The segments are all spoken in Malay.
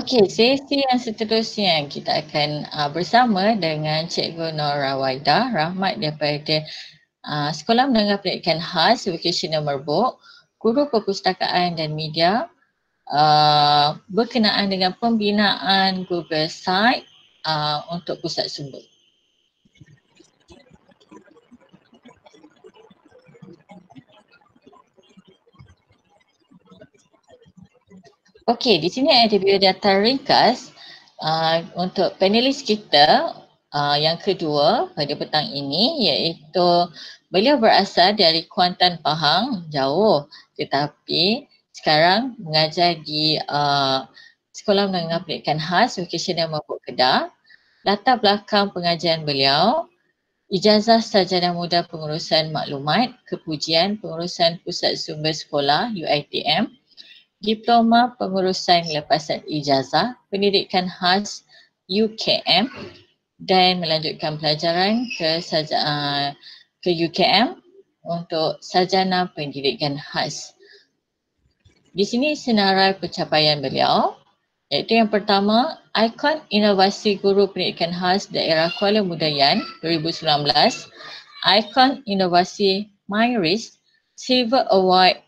Okey, sesi yang seterusnya kita akan bersama dengan Cikgu Nora Waida Rahmat daripada Sekolah Menengah Pendidikan Khas Vocational Merbuk, Guru Perpustakaan dan Media berkenaan dengan pembinaan Google Site untuk pusat sumber. Okey, di sini ada biodata ringkas untuk panelis kita yang kedua pada petang ini, iaitu beliau berasal dari Kuantan Pahang, jauh, tetapi sekarang mengajar di Sekolah Menengah Pendidikan Khas Vocational Merbuk Kedah. Latar belakang pengajian beliau, ijazah sarjana muda pengurusan maklumat, kepujian pengurusan pusat sumber sekolah UiTM, diploma pengurusan lepasan ijazah, pendidikan khas UKM dan melanjutkan pelajaran ke UKM untuk sarjana pendidikan khas. Di sini senarai pencapaian beliau, iaitu yang pertama, ikon inovasi guru pendidikan khas daerah Kuala Mudayan 2019, ikon inovasi MyRisk Silver Award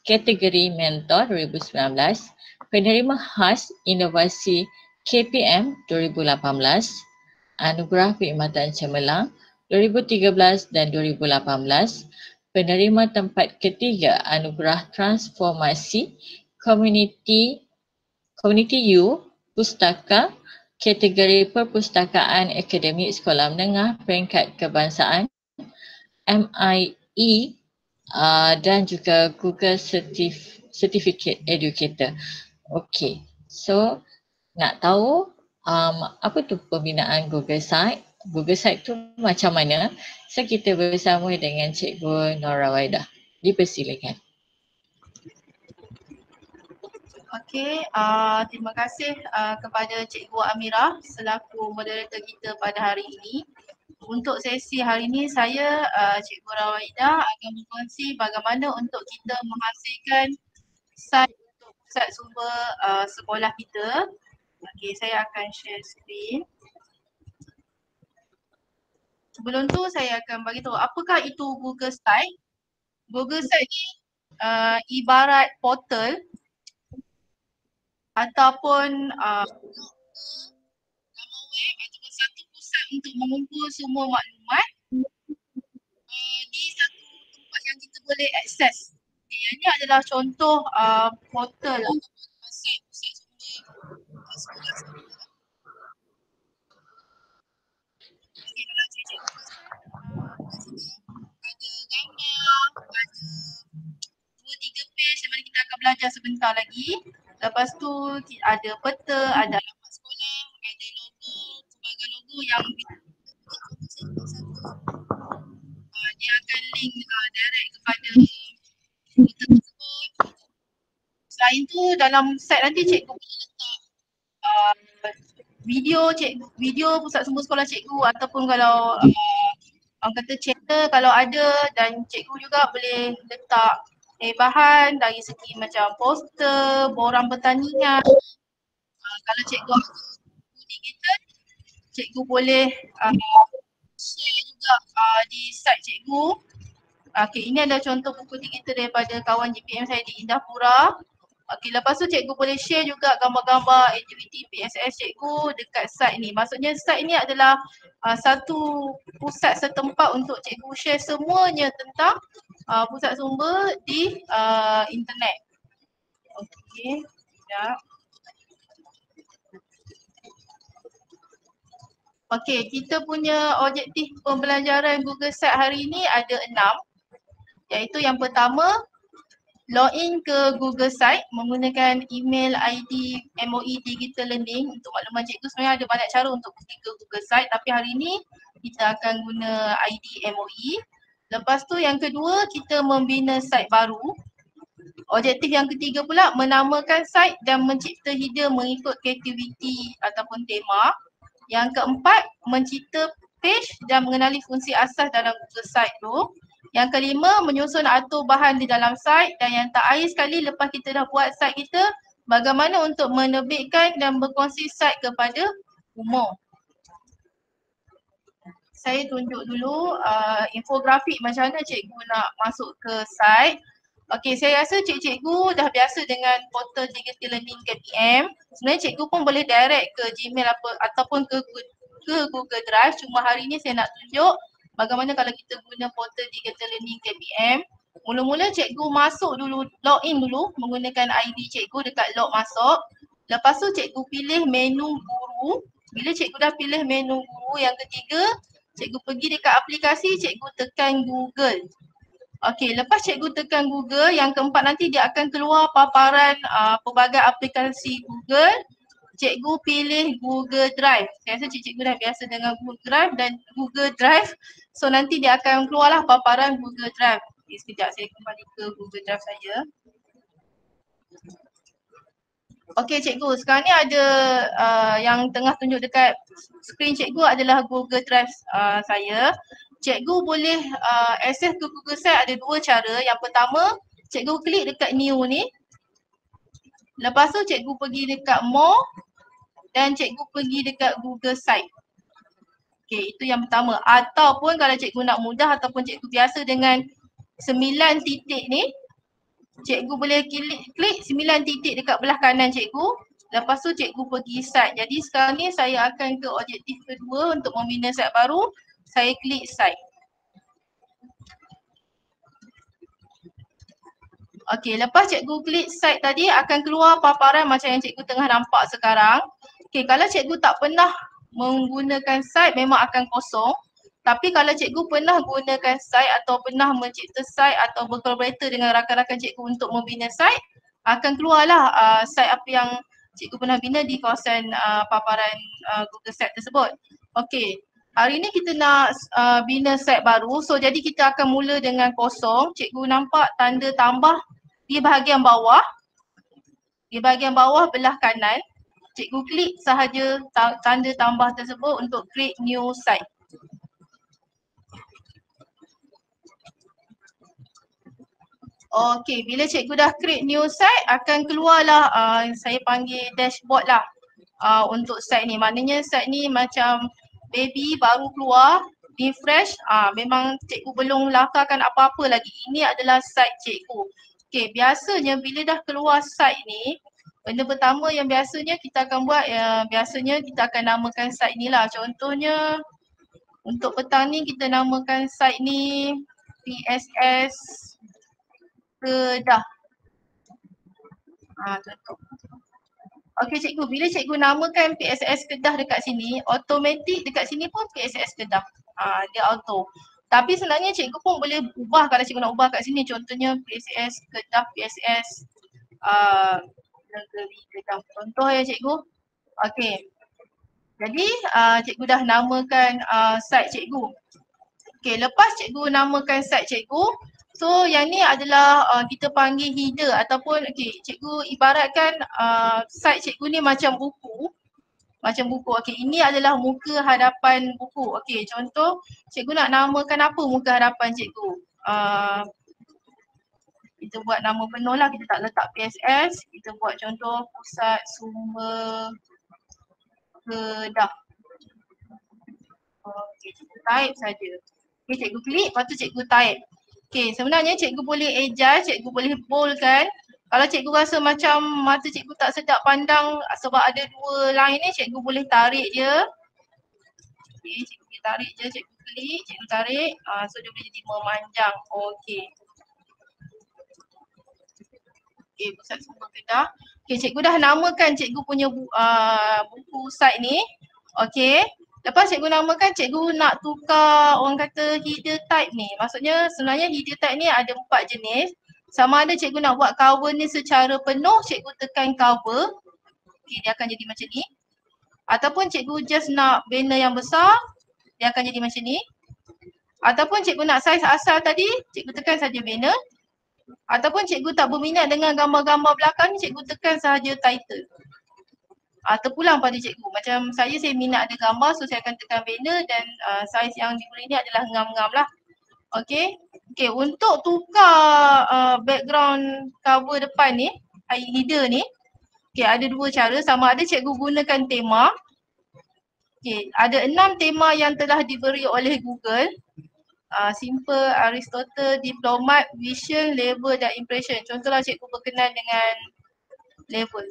kategori Mentor 2019, penerima khas inovasi KPM 2018, Anugerah Perkhidmatan Cemerlang 2013 dan 2018, penerima tempat ketiga Anugerah Transformasi Community U Pustaka kategori Perpustakaan Akademik Sekolah Menengah Peringkat Kebangsaan MIE dan juga Google Certificate Educator. Okey, so nak tahu apa tu pembinaan Google Site? Google Site tu macam mana? So kita bersama dengan Cikgu Nora Waida. Dipersilakan. Okey, terima kasih kepada Cikgu Amira selaku moderator kita pada hari ini. Untuk sesi hari ini saya, Cikgu Rawaida akan berkongsi bagaimana untuk kita menghasilkan site untuk pusat sumber sekolah kita. Okey, saya akan share screen. Sebelum tu saya akan bagi tahu apakah itu Google Site. Google Site ni ibarat portal ataupun laman web ataupun satu pusat untuk mengumpul semua maklumat di satu tempat yang kita boleh akses. Okay, yang ini adalah contoh portal ataupun site pusat sumber sekolah saya. Okay, kalau cikgu kat sini ada gambar, ada 2-3 page yang mana kita akan belajar sebentar lagi. Lepas tu ada peta, ada alamat sekolah, ada logo, sebagai logo yang dia akan link direct kepada portal tersebut. Selain tu dalam site nanti cikgu boleh letak video pusat sumber sekolah cikgu ataupun kalau orang kata channel kalau ada, dan cikgu juga boleh letak bahan dari segi macam poster, borang pertandingan. Kalau cikgu ada buku digital, cikgu boleh share juga di site cikgu. Okay, ini adalah contoh buku digital daripada kawan GPM saya di Indahpura. Okay, lepas tu cikgu boleh share juga gambar-gambar aktiviti PSS cikgu dekat site ni. Maksudnya site ni adalah satu pusat setempat untuk cikgu share semuanya tentang pusat sumber di internet. Okey, sekejap. Okey, kita punya objektif pembelajaran Google Site hari ini ada 6. Iaitu yang pertama, login ke Google Site menggunakan email ID MOE Digital Learning. Untuk makluman cikgu sebenarnya ada banyak cara untuk pergi ke Google Site, tapi hari ini kita akan guna ID MOE. Lepas tu yang kedua, kita membina site baru. Objektif yang ketiga pula, menamakan site dan mencipta header mengikut kreativiti ataupun tema. Yang keempat, mencipta page dan mengenali fungsi asas dalam Google Site tu. Yang kelima, menyusun atur bahan di dalam site. Dan yang terakhir sekali, lepas kita dah buat site kita, bagaimana untuk menerbitkan dan berkongsi site kepada umum. Saya tunjuk dulu infografik macam mana cikgu nak masuk ke site. Okey, saya rasa cikgu dah biasa dengan portal Digital Learning KPM. Sebenarnya cikgu pun boleh direct ke Gmail ataupun ke Google Drive. Cuma hari ni saya nak tunjuk bagaimana kalau kita guna portal Digital Learning KPM. Mula-mula cikgu masuk dulu, login dulu menggunakan ID cikgu dekat log masuk. Lepas tu cikgu pilih menu guru. Bila cikgu dah pilih menu guru yang ketiga, cikgu pergi dekat aplikasi, cikgu tekan Google. Okey, lepas cikgu tekan Google, yang keempat nanti dia akan keluar paparan pelbagai aplikasi Google. Cikgu pilih Google Drive. Saya rasa cikgu dah biasa dengan Google Drive dan Google Drive. So nanti dia akan keluarlah paparan Google Drive. Okay, sekejap saya kembali ke Google Drive saya. Okey cikgu, sekarang ni ada yang tengah tunjuk dekat skrin cikgu adalah Google Drive saya. Cikgu boleh access ke Google Site ada dua cara. Yang pertama, cikgu klik dekat new ni. Lepas tu cikgu pergi dekat more dan cikgu pergi dekat Google Site. Okey, itu yang pertama. Ataupun kalau cikgu nak mudah ataupun cikgu biasa dengan 9 titik ni, cikgu boleh klik 9 titik dekat belah kanan cikgu. Lepas tu cikgu pergi site. Jadi sekarang ni saya akan ke objektif kedua untuk membina site baru. Saya klik site. Okey, lepas cikgu klik site tadi akan keluar paparan macam yang cikgu tengah nampak sekarang. Okey, kalau cikgu tak pernah menggunakan site memang akan kosong. Tapi kalau cikgu pernah gunakan site atau pernah mencipta site atau berkolaborator dengan rakan-rakan cikgu untuk membina site, akan keluarlah site apa yang cikgu pernah bina di kawasan paparan Google Site tersebut. Okey, hari ni kita nak bina site baru. So jadi kita akan mula dengan kosong. Cikgu nampak tanda tambah di bahagian bawah. Di bahagian bawah belah kanan. Cikgu klik sahaja tanda tambah tersebut untuk create new site. Okey, bila cikgu dah create new site akan keluarlah saya panggil dashboard lah untuk site ni. Maknanya site ni macam baby baru keluar, refresh, memang cikgu belum lakarkan apa-apa lagi. Ini adalah site cikgu. Okey, biasanya bila dah keluar site ni, benda pertama yang biasanya kita akan buat, biasanya kita akan namakan site ni lah. Contohnya untuk petang ni kita namakan site ni PSS Kedah. Contoh. Okey cikgu, bila cikgu namakan PSS Kedah dekat sini, automatik dekat sini pun PSS Kedah. Dia auto. Tapi sebenarnya cikgu pun boleh ubah kalau cikgu nak ubah kat sini. Contohnya PSS Kedah, PSS Negeri Kedah. Contoh ya cikgu. Okey. Jadi cikgu dah namakan site cikgu. Okey, lepas cikgu namakan site cikgu, so yang ni adalah kita panggil header ataupun cikgu ibaratkan site cikgu ni macam buku. Macam buku. Okey, ini adalah muka hadapan buku. Okey, contoh cikgu nak namakan apa muka hadapan cikgu? Kita buat nama penuh lah, kita tak letak PSS. Kita buat contoh Pusat Sumber Kedah. Okey, cikgu type saja. Okey, cikgu klik, lepas tu cikgu type. Okey, sebenarnya cikgu boleh adjust, cikgu boleh boldkan. Kalau cikgu rasa macam mata cikgu tak sedap pandang sebab ada dua line ni, cikgu boleh tarik je. Okey, cikgu boleh tarik je, cikgu klik, cikgu tarik. So dia boleh jadi memanjang. Okey. Okey, Pusat Sumber Kedah. Okey, cikgu dah namakan cikgu punya buku site ni. Okey. Lepas cikgu namakan, cikgu nak tukar orang kata header type ni. Maksudnya sebenarnya header type ni ada 4 jenis. Sama ada cikgu nak buat cover ni secara penuh, cikgu tekan cover. Okey, dia akan jadi macam ni. Ataupun cikgu just nak banner yang besar, dia akan jadi macam ni. Ataupun cikgu nak saiz asal tadi, cikgu tekan saja banner. Ataupun cikgu tak berminat dengan gambar-gambar belakang ni, cikgu tekan sahaja title. Terpulang pada cikgu. Macam saya minat ada gambar, so saya akan tekan banner dan saiz yang diberi ni adalah ngam-ngam lah. Okey. Okey, untuk tukar background cover depan ni, header ni, Okay, ada dua cara. Sama ada cikgu gunakan tema. Okay, ada 6 tema yang telah diberi oleh Google. Simple, Aristotle, Diplomat, Vision, Label dan Impression. Contohlah cikgu berkenan dengan label.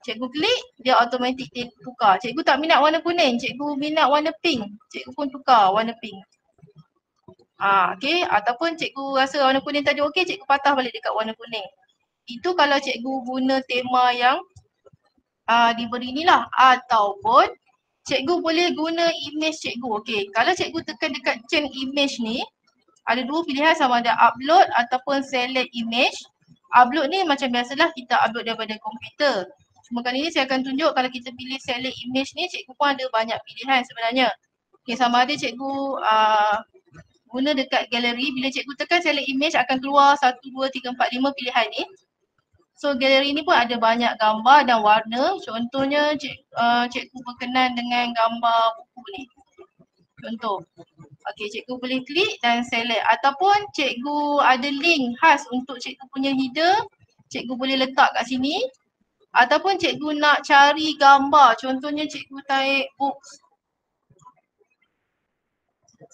Cikgu klik, dia automatik dia tukar. Cikgu tak minat warna kuning, cikgu minat warna pink. Cikgu pun tukar warna pink. Okay, ataupun cikgu rasa warna kuning tadi okey, cikgu patah balik dekat warna kuning. Itu kalau cikgu guna tema yang diberi ni lah. Ataupun cikgu boleh guna image cikgu. Okey, kalau cikgu tekan dekat chain image ni, ada dua pilihan sama ada upload ataupun select image. Upload ni macam biasalah kita upload daripada komputer. Cuma kali ni saya akan tunjuk kalau kita pilih select image ni, cikgu pun ada banyak pilihan sebenarnya. Okey, sama ada cikgu guna dekat galeri. Bila cikgu tekan select image akan keluar 1, 2, 3, 4, 5 pilihan ni. So galeri ni pun ada banyak gambar dan warna. Contohnya cikgu berkenan dengan gambar buku ni. Contoh. Okey, cikgu boleh klik dan select. Ataupun cikgu ada link khas untuk cikgu punya header. Cikgu boleh letak kat sini. Ataupun cikgu nak cari gambar. Contohnya cikgu type books.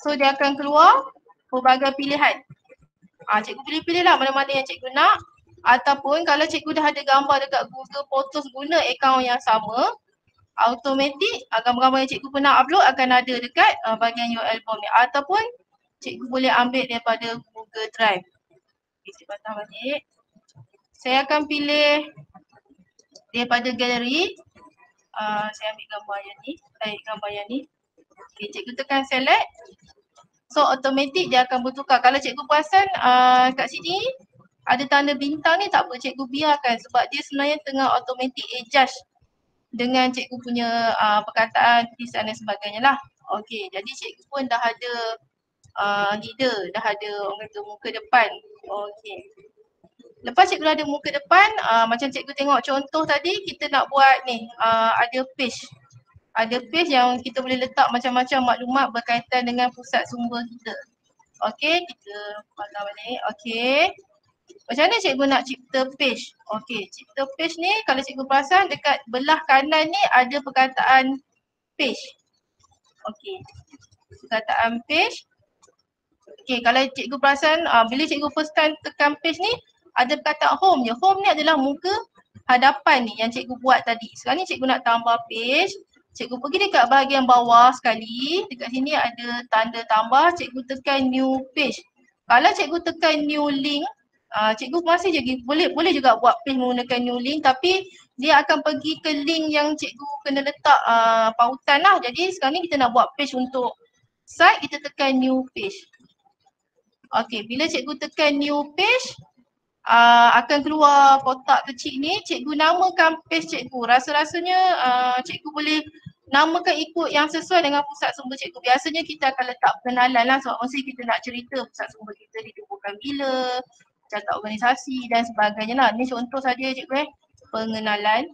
So dia akan keluar pelbagai pilihan. Cikgu pilih-pilih lah mana-mana yang cikgu nak. Ataupun kalau cikgu dah ada gambar dekat Google Photos guna akaun yang sama, automatik gambar-gambar yang cikgu pernah upload akan ada dekat bahagian your album ni. Ataupun cikgu boleh ambil daripada Google Drive. Okay, saya patah balik. Saya akan pilih daripada galeri. Saya ambil gambar yang ni. Gambar yang ni. Okay, cikgu tekan select. So automatik dia akan bertukar. Kalau cikgu perasan kat sini ada tanda bintang ni, tak apa, cikgu biarkan sebab dia sebenarnya tengah automatic adjust dengan cikgu punya perkataan, tulisan dan sebagainya lah. Okey, jadi cikgu pun dah ada header, dah ada orang kata muka depan. Okey. Lepas cikgu dah ada muka depan, macam cikgu tengok contoh tadi, kita nak buat ni, ada page. Ada page yang kita boleh letak macam-macam maklumat berkaitan dengan pusat sumber kita. Okey, kita patah balik. Okey. Macam mana cikgu nak cipta page? Okey, cipta page ni kalau cikgu perasan dekat belah kanan ni ada perkataan page. Okey, perkataan page. Okey, kalau cikgu perasan bila cikgu first time tekan page ni ada perkataan home je. Home ni adalah muka hadapan ni yang cikgu buat tadi. Sekarang ni cikgu nak tambah page. Cikgu pergi dekat bahagian bawah sekali. Dekat sini ada tanda tambah. Cikgu tekan new page. Kalau cikgu tekan new link, cikgu masih je boleh juga buat page menggunakan new link, tapi dia akan pergi ke link yang cikgu kena letak pautan lah. Jadi sekarang ni kita nak buat page untuk site, kita tekan new page. Okey, bila cikgu tekan new page, akan keluar kotak kecil ni. Cikgu namakan page cikgu. Rasa-rasanya cikgu boleh namakan ikut yang sesuai dengan pusat sumber cikgu. Biasanya kita akan letak pengenalan lah sebab mesti kita nak cerita pusat sumber kita ditubuhkan bila, catat organisasi dan sebagainya lah. Ni contoh saja cikgu pengenalan.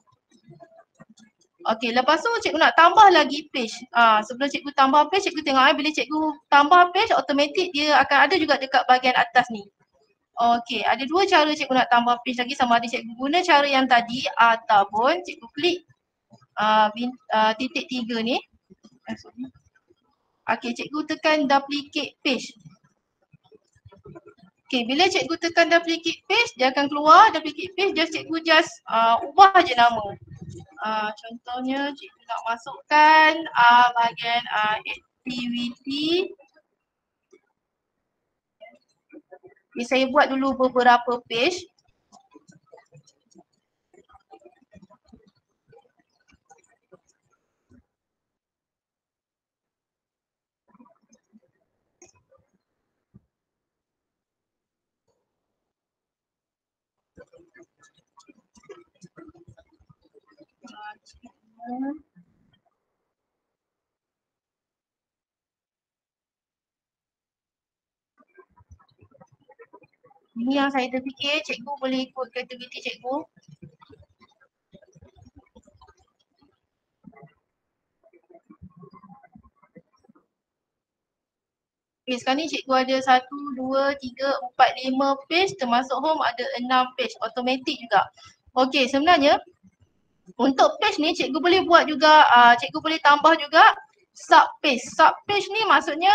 Okey, lepas tu cikgu nak tambah lagi page. Sebelum cikgu tambah page, cikgu tengok bila cikgu tambah page, automatik dia akan ada juga dekat bahagian atas ni. Okey, ada dua cara cikgu nak tambah page lagi, sama ada cikgu guna cara yang tadi ataupun cikgu klik titik 3 ni. Okey, cikgu tekan duplicate page. Okay, bila cikgu tekan duplicate page, dia akan keluar duplicate page, cikgu ubah je nama. Contohnya cikgu nak masukkan bahagian activity. Okay, saya buat dulu beberapa page. Ini yang saya terfikir, cikgu boleh ikut kreativiti cikgu. Okay, sekarang ni cikgu ada 1, 2, 3, 4, 5 page, termasuk home ada 6 page, automatik juga. Okay, sebenarnya Untuk page ni cikgu boleh buat juga, cikgu boleh tambah juga sub page. Sub page ni maksudnya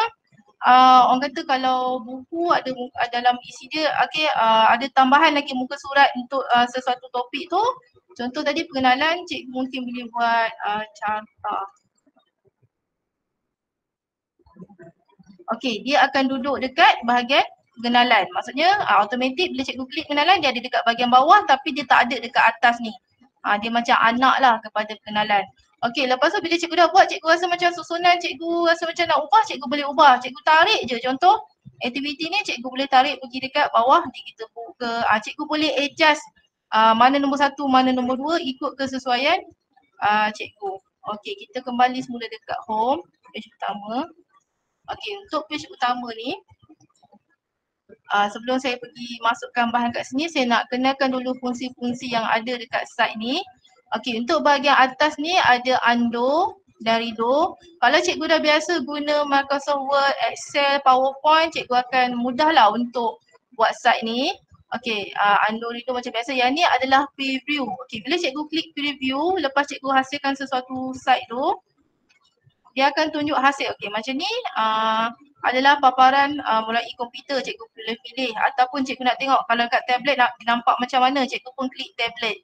orang kata kalau buku ada dalam isi dia, okay, ada tambahan lagi muka surat untuk sesuatu topik tu. Contoh tadi pengenalan, cikgu mungkin boleh buat carta. Okay, dia akan duduk dekat bahagian pengenalan. Maksudnya automatik bila cikgu klik pengenalan dia ada dekat bahagian bawah tapi dia tak ada dekat atas ni. Dia macam anak lah kepada pengenalan. Okey, lepas tu bila cikgu dah buat, cikgu rasa macam susunan, cikgu rasa macam nak ubah, cikgu boleh ubah. Cikgu tarik je, contoh aktiviti ni cikgu boleh tarik pergi dekat bawah, kita buka. Cikgu boleh adjust mana nombor satu, mana nombor dua ikut kesesuaian cikgu. Okey, kita kembali semula dekat home, page utama. Okey, untuk page utama ni, sebelum saya pergi masukkan bahan kat sini, saya nak kenalkan dulu fungsi-fungsi yang ada dekat site ni. Okey, untuk bahagian atas ni ada undo dan redo. Kalau cikgu dah biasa guna Microsoft Word, Excel, PowerPoint, cikgu akan mudahlah untuk buat site ni. Okey, undo, redo macam biasa. Yang ni adalah preview. Okey, bila cikgu klik preview, lepas cikgu hasilkan sesuatu site tu, dia akan tunjuk hasil. Okey, macam ni adalah paparan mulai komputer, cikgu boleh pilih ataupun cikgu nak tengok kalau kat tablet nak nampak macam mana, cikgu pun klik tablet.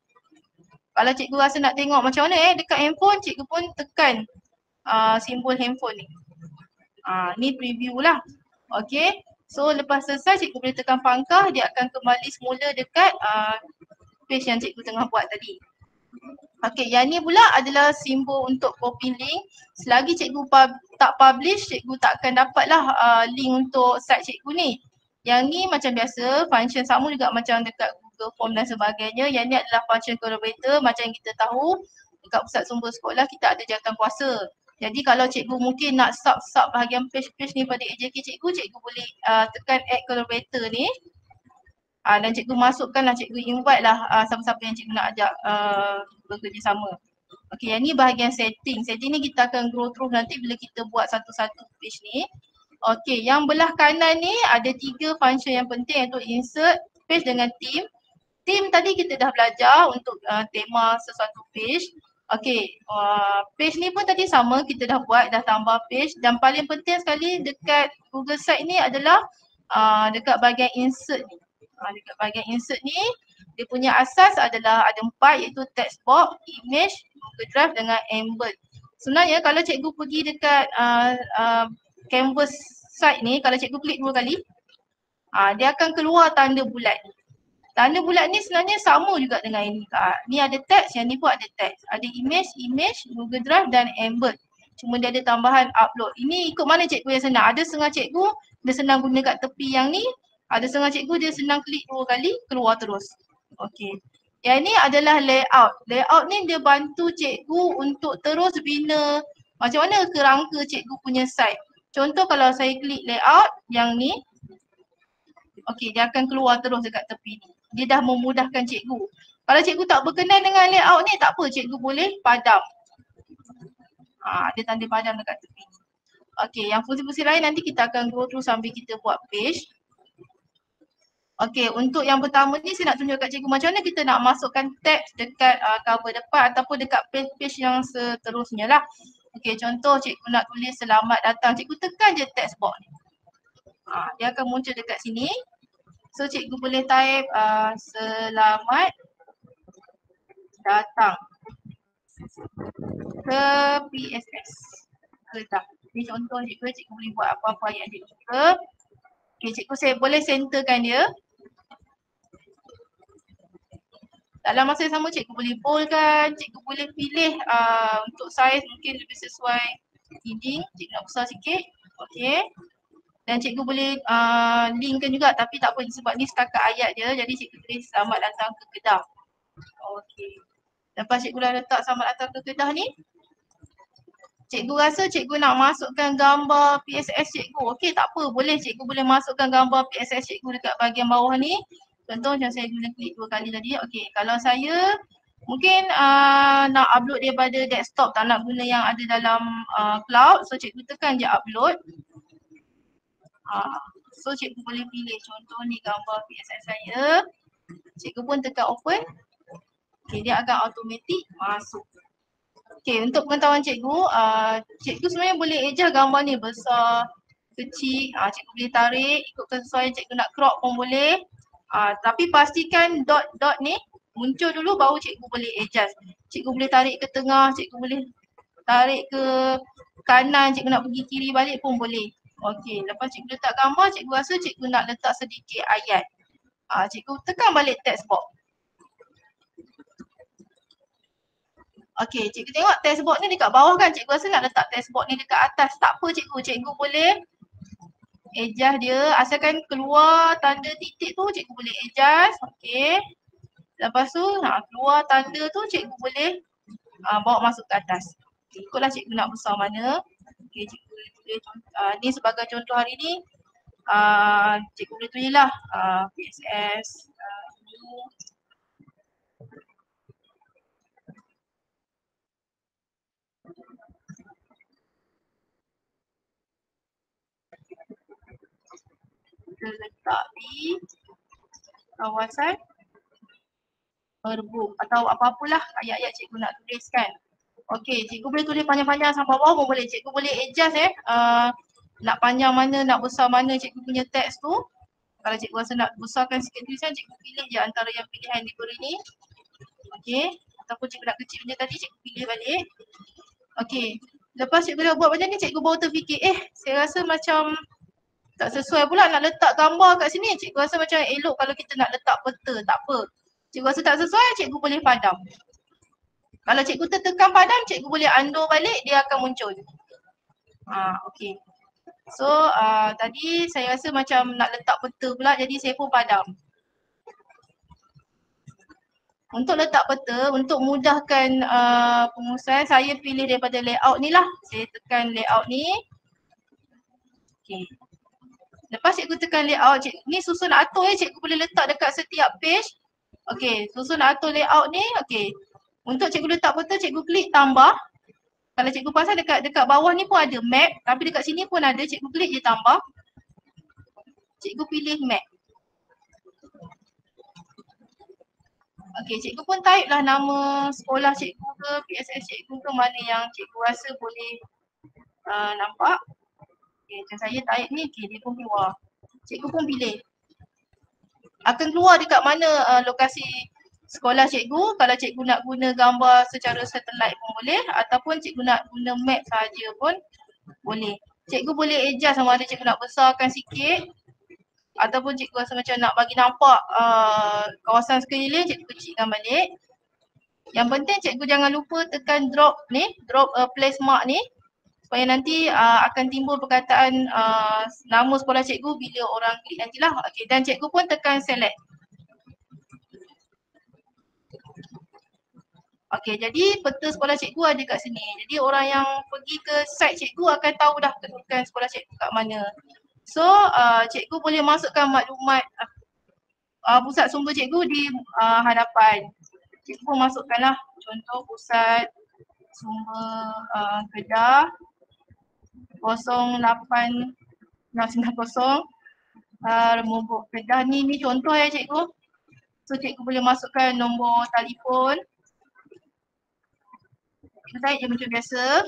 Kalau cikgu rasa nak tengok macam mana dekat handphone, cikgu pun tekan simbol handphone ni. Ni preview lah. Okay. So lepas selesai cikgu boleh tekan pangkah, dia akan kembali semula dekat page yang cikgu tengah buat tadi. Okay, yang ni pula adalah simbol untuk copy link. Selagi cikgu tak publish, cikgu tak akan dapatlah link untuk site cikgu ni. Yang ni macam biasa, function sama juga macam dekat Google Form dan sebagainya. Yang ni adalah function collaborator. Macam yang kita tahu dekat pusat sumber sekolah kita ada jawatan kuasa. Jadi kalau cikgu mungkin nak sub bahagian page-page ni pada AJK cikgu, cikgu boleh tekan add collaborator ni. Dan cikgu masukkanlah, cikgu invite lah siapa-siapa yang cikgu nak ajak bekerjasama. Okay, yang ni bahagian setting. Setting ni kita akan grow through nanti bila kita buat satu-satu page ni. Okay, yang belah kanan ni ada 3 function yang penting iaitu insert, page dengan theme. Theme tadi kita dah belajar untuk tema sesuatu page. Okay, page ni pun tadi sama, kita dah buat, dah tambah page. Dan paling penting sekali dekat Google Site ni adalah dekat bahagian insert ni. Dekat bahagian insert ni, dia punya asas adalah ada 4 iaitu text box, image, Google Drive dengan embed. Sebenarnya kalau cikgu pergi dekat canvas site ni, kalau cikgu klik 2 kali, dia akan keluar tanda bulat ni. Tanda bulat ni sebenarnya sama juga dengan ini. Ni ada teks, yang ni pun ada teks. Ada image, Google Drive dan embed. Cuma dia ada tambahan upload. Ini ikut mana cikgu yang senang. Ada setengah cikgu, dia senang guna kat tepi yang ni. Ada setengah cikgu dia senang klik 2 kali, keluar terus. Okey. Yang ni adalah layout. Layout ni dia bantu cikgu untuk terus bina macam mana kerangka cikgu punya site. Contoh kalau saya klik layout yang ni, okey, dia akan keluar terus dekat tepi ni. Dia dah memudahkan cikgu. Kalau cikgu tak berkenan dengan layout ni, tak apa, cikgu boleh padam. Ada tanda padam dekat tepi ni. Okey, yang fungsi-fungsi lain nanti kita akan go through sambil kita buat page. Okey, untuk yang pertama ni saya nak tunjuk kat cikgu macam mana kita nak masukkan teks dekat cover depan ataupun dekat page yang seterusnya lah. Okey, contoh cikgu nak tulis selamat datang, cikgu tekan je text box ni. Dia akan muncul dekat sini. So cikgu boleh type selamat datang ke PSS. Kedah. Ni contoh cikgu boleh buat apa-apa yang cikgu suka. Okay, cikgu saya boleh centerkan dia. Dalam masa yang sama cikgu boleh boldkan, cikgu boleh pilih untuk saiz mungkin lebih sesuai heading, cikgu nak besar sikit. Okay. Dan cikgu boleh linkkan juga tapi tak apa sebab ni setakat ayat je, jadi cikgu tulis selamat datang ke Kedah. Okay. Lepas cikgu dah letak selamat datang ke Kedah ni, cikgu rasa cikgu nak masukkan gambar PSS cikgu. Okey, tak apa, boleh cikgu boleh masukkan gambar PSS cikgu dekat bahagian bawah ni. Contoh macam saya guna klik 2 kali tadi. Okey, kalau saya mungkin nak upload daripada desktop, tak nak guna yang ada dalam cloud. So cikgu tekan je upload. So cikgu boleh pilih contoh ni gambar PSS saya. Cikgu pun tekan open. Okay, dia akan automatik masuk. Okay, untuk pengetahuan cikgu, cikgu sebenarnya boleh adjust gambar ni besar, kecil, cikgu boleh tarik ikut kesesuaian cikgu nak crop pun boleh. Tapi pastikan dot-dot ni muncul dulu baru cikgu boleh adjust. Cikgu boleh tarik ke tengah, cikgu boleh tarik ke kanan, cikgu nak pergi kiri balik pun boleh. Okey, lepas cikgu letak gambar, cikgu rasa cikgu nak letak sedikit ayat. Cikgu tekan balik text box. Okey, cikgu tengok text box ni dekat bawah kan, cikgu rasa nak letak text box ni dekat atas. Tak apa cikgu, cikgu boleh adjust dia. Asalkan keluar tanda titik tu, cikgu boleh adjust. Okey. Lepas tu, keluar tanda tu cikgu boleh bawa masuk ke atas. Okay, ikutlah cikgu nak besar mana. Okay, cikgu boleh tulis, ni sebagai contoh hari ni, cikgu boleh tulis lah PSS ni. Kita letak di kawasan Merbuk atau apa-apalah ayat-ayat cikgu nak tuliskan. Okey, cikgu boleh tulis panjang-panjang sampai bawah pun boleh. Cikgu boleh adjust nak panjang mana, nak besar mana cikgu punya teks tu. Kalau cikgu rasa nak besarkan sikit tulisan, cikgu pilih je antara yang pilihan diberi ni. Okey, ataupun cikgu nak kecil punya tadi, cikgu pilih balik. Okey, lepas cikgu dah buat macam ni, cikgu baru terfikir, saya rasa macam tak sesuai pula nak letak gambar kat sini. Cikgu rasa macam elok kalau kita nak letak peta, tak apa. Cikgu rasa tak sesuai, cikgu boleh padam. Kalau cikgu tertekan padam, cikgu boleh undur balik, dia akan muncul. Okey. So tadi saya rasa macam nak letak peta pula, jadi saya pun padam. Untuk letak peta, untuk mudahkan pengurusan, saya pilih daripada layout ni lah. Saya tekan layout ni. Okey. Lepas cikgu tekan layout, ni susun atur cikgu boleh letak dekat setiap page. Okey, susun atur layout ni. Okey. Untuk cikgu letak peta, cikgu klik tambah. Kalau cikgu pasal dekat bawah ni pun ada map, tapi dekat sini pun ada, cikgu klik je tambah. Cikgu pilih map. Okey, cikgu pun type lah nama sekolah cikgu ke, PSS cikgu ke, mana yang cikgu rasa boleh nampak. Okey, macam saya type ni, dia pun keluar. Cikgu pun pilih. Akan keluar dekat mana lokasi sekolah cikgu. Kalau cikgu nak guna gambar secara satellite pun boleh, ataupun cikgu nak guna map saja pun boleh. Cikgu boleh adjust sama ada cikgu nak besarkan sikit ataupun cikgu rasa macam nak bagi nampak kawasan sekeliling, cikgu kecilkan balik. Yang penting cikgu jangan lupa tekan drop ni, drop place mark ni, supaya nanti akan timbul perkataan nama sekolah cikgu bila orang klik nantilah. Okey, dan cikgu pun tekan select. Okey, jadi peta sekolah cikgu ada kat sini. Jadi orang yang pergi ke site cikgu akan tahu dah kedudukan sekolah cikgu kat mana. So, cikgu boleh masukkan maklumat pusat sumber cikgu di hadapan. Cikgu pun masukkanlah contoh pusat sumber Kedah 08690 Merbuk Kedah ni contoh ya cikgu. So cikgu boleh masukkan nombor telefon. Cikgu type je macam biasa.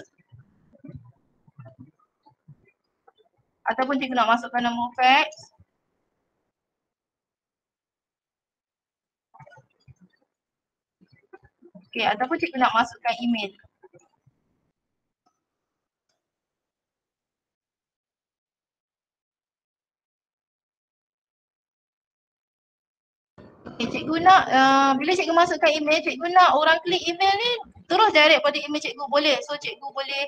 Ataupun cikgu nak masukkan nombor fax. Okey, ataupun cikgu nak masukkan email. Okay, cikgu nak, bila cikgu masukkan email, cikgu nak orang klik email ni terus direct pada email cikgu boleh. So cikgu boleh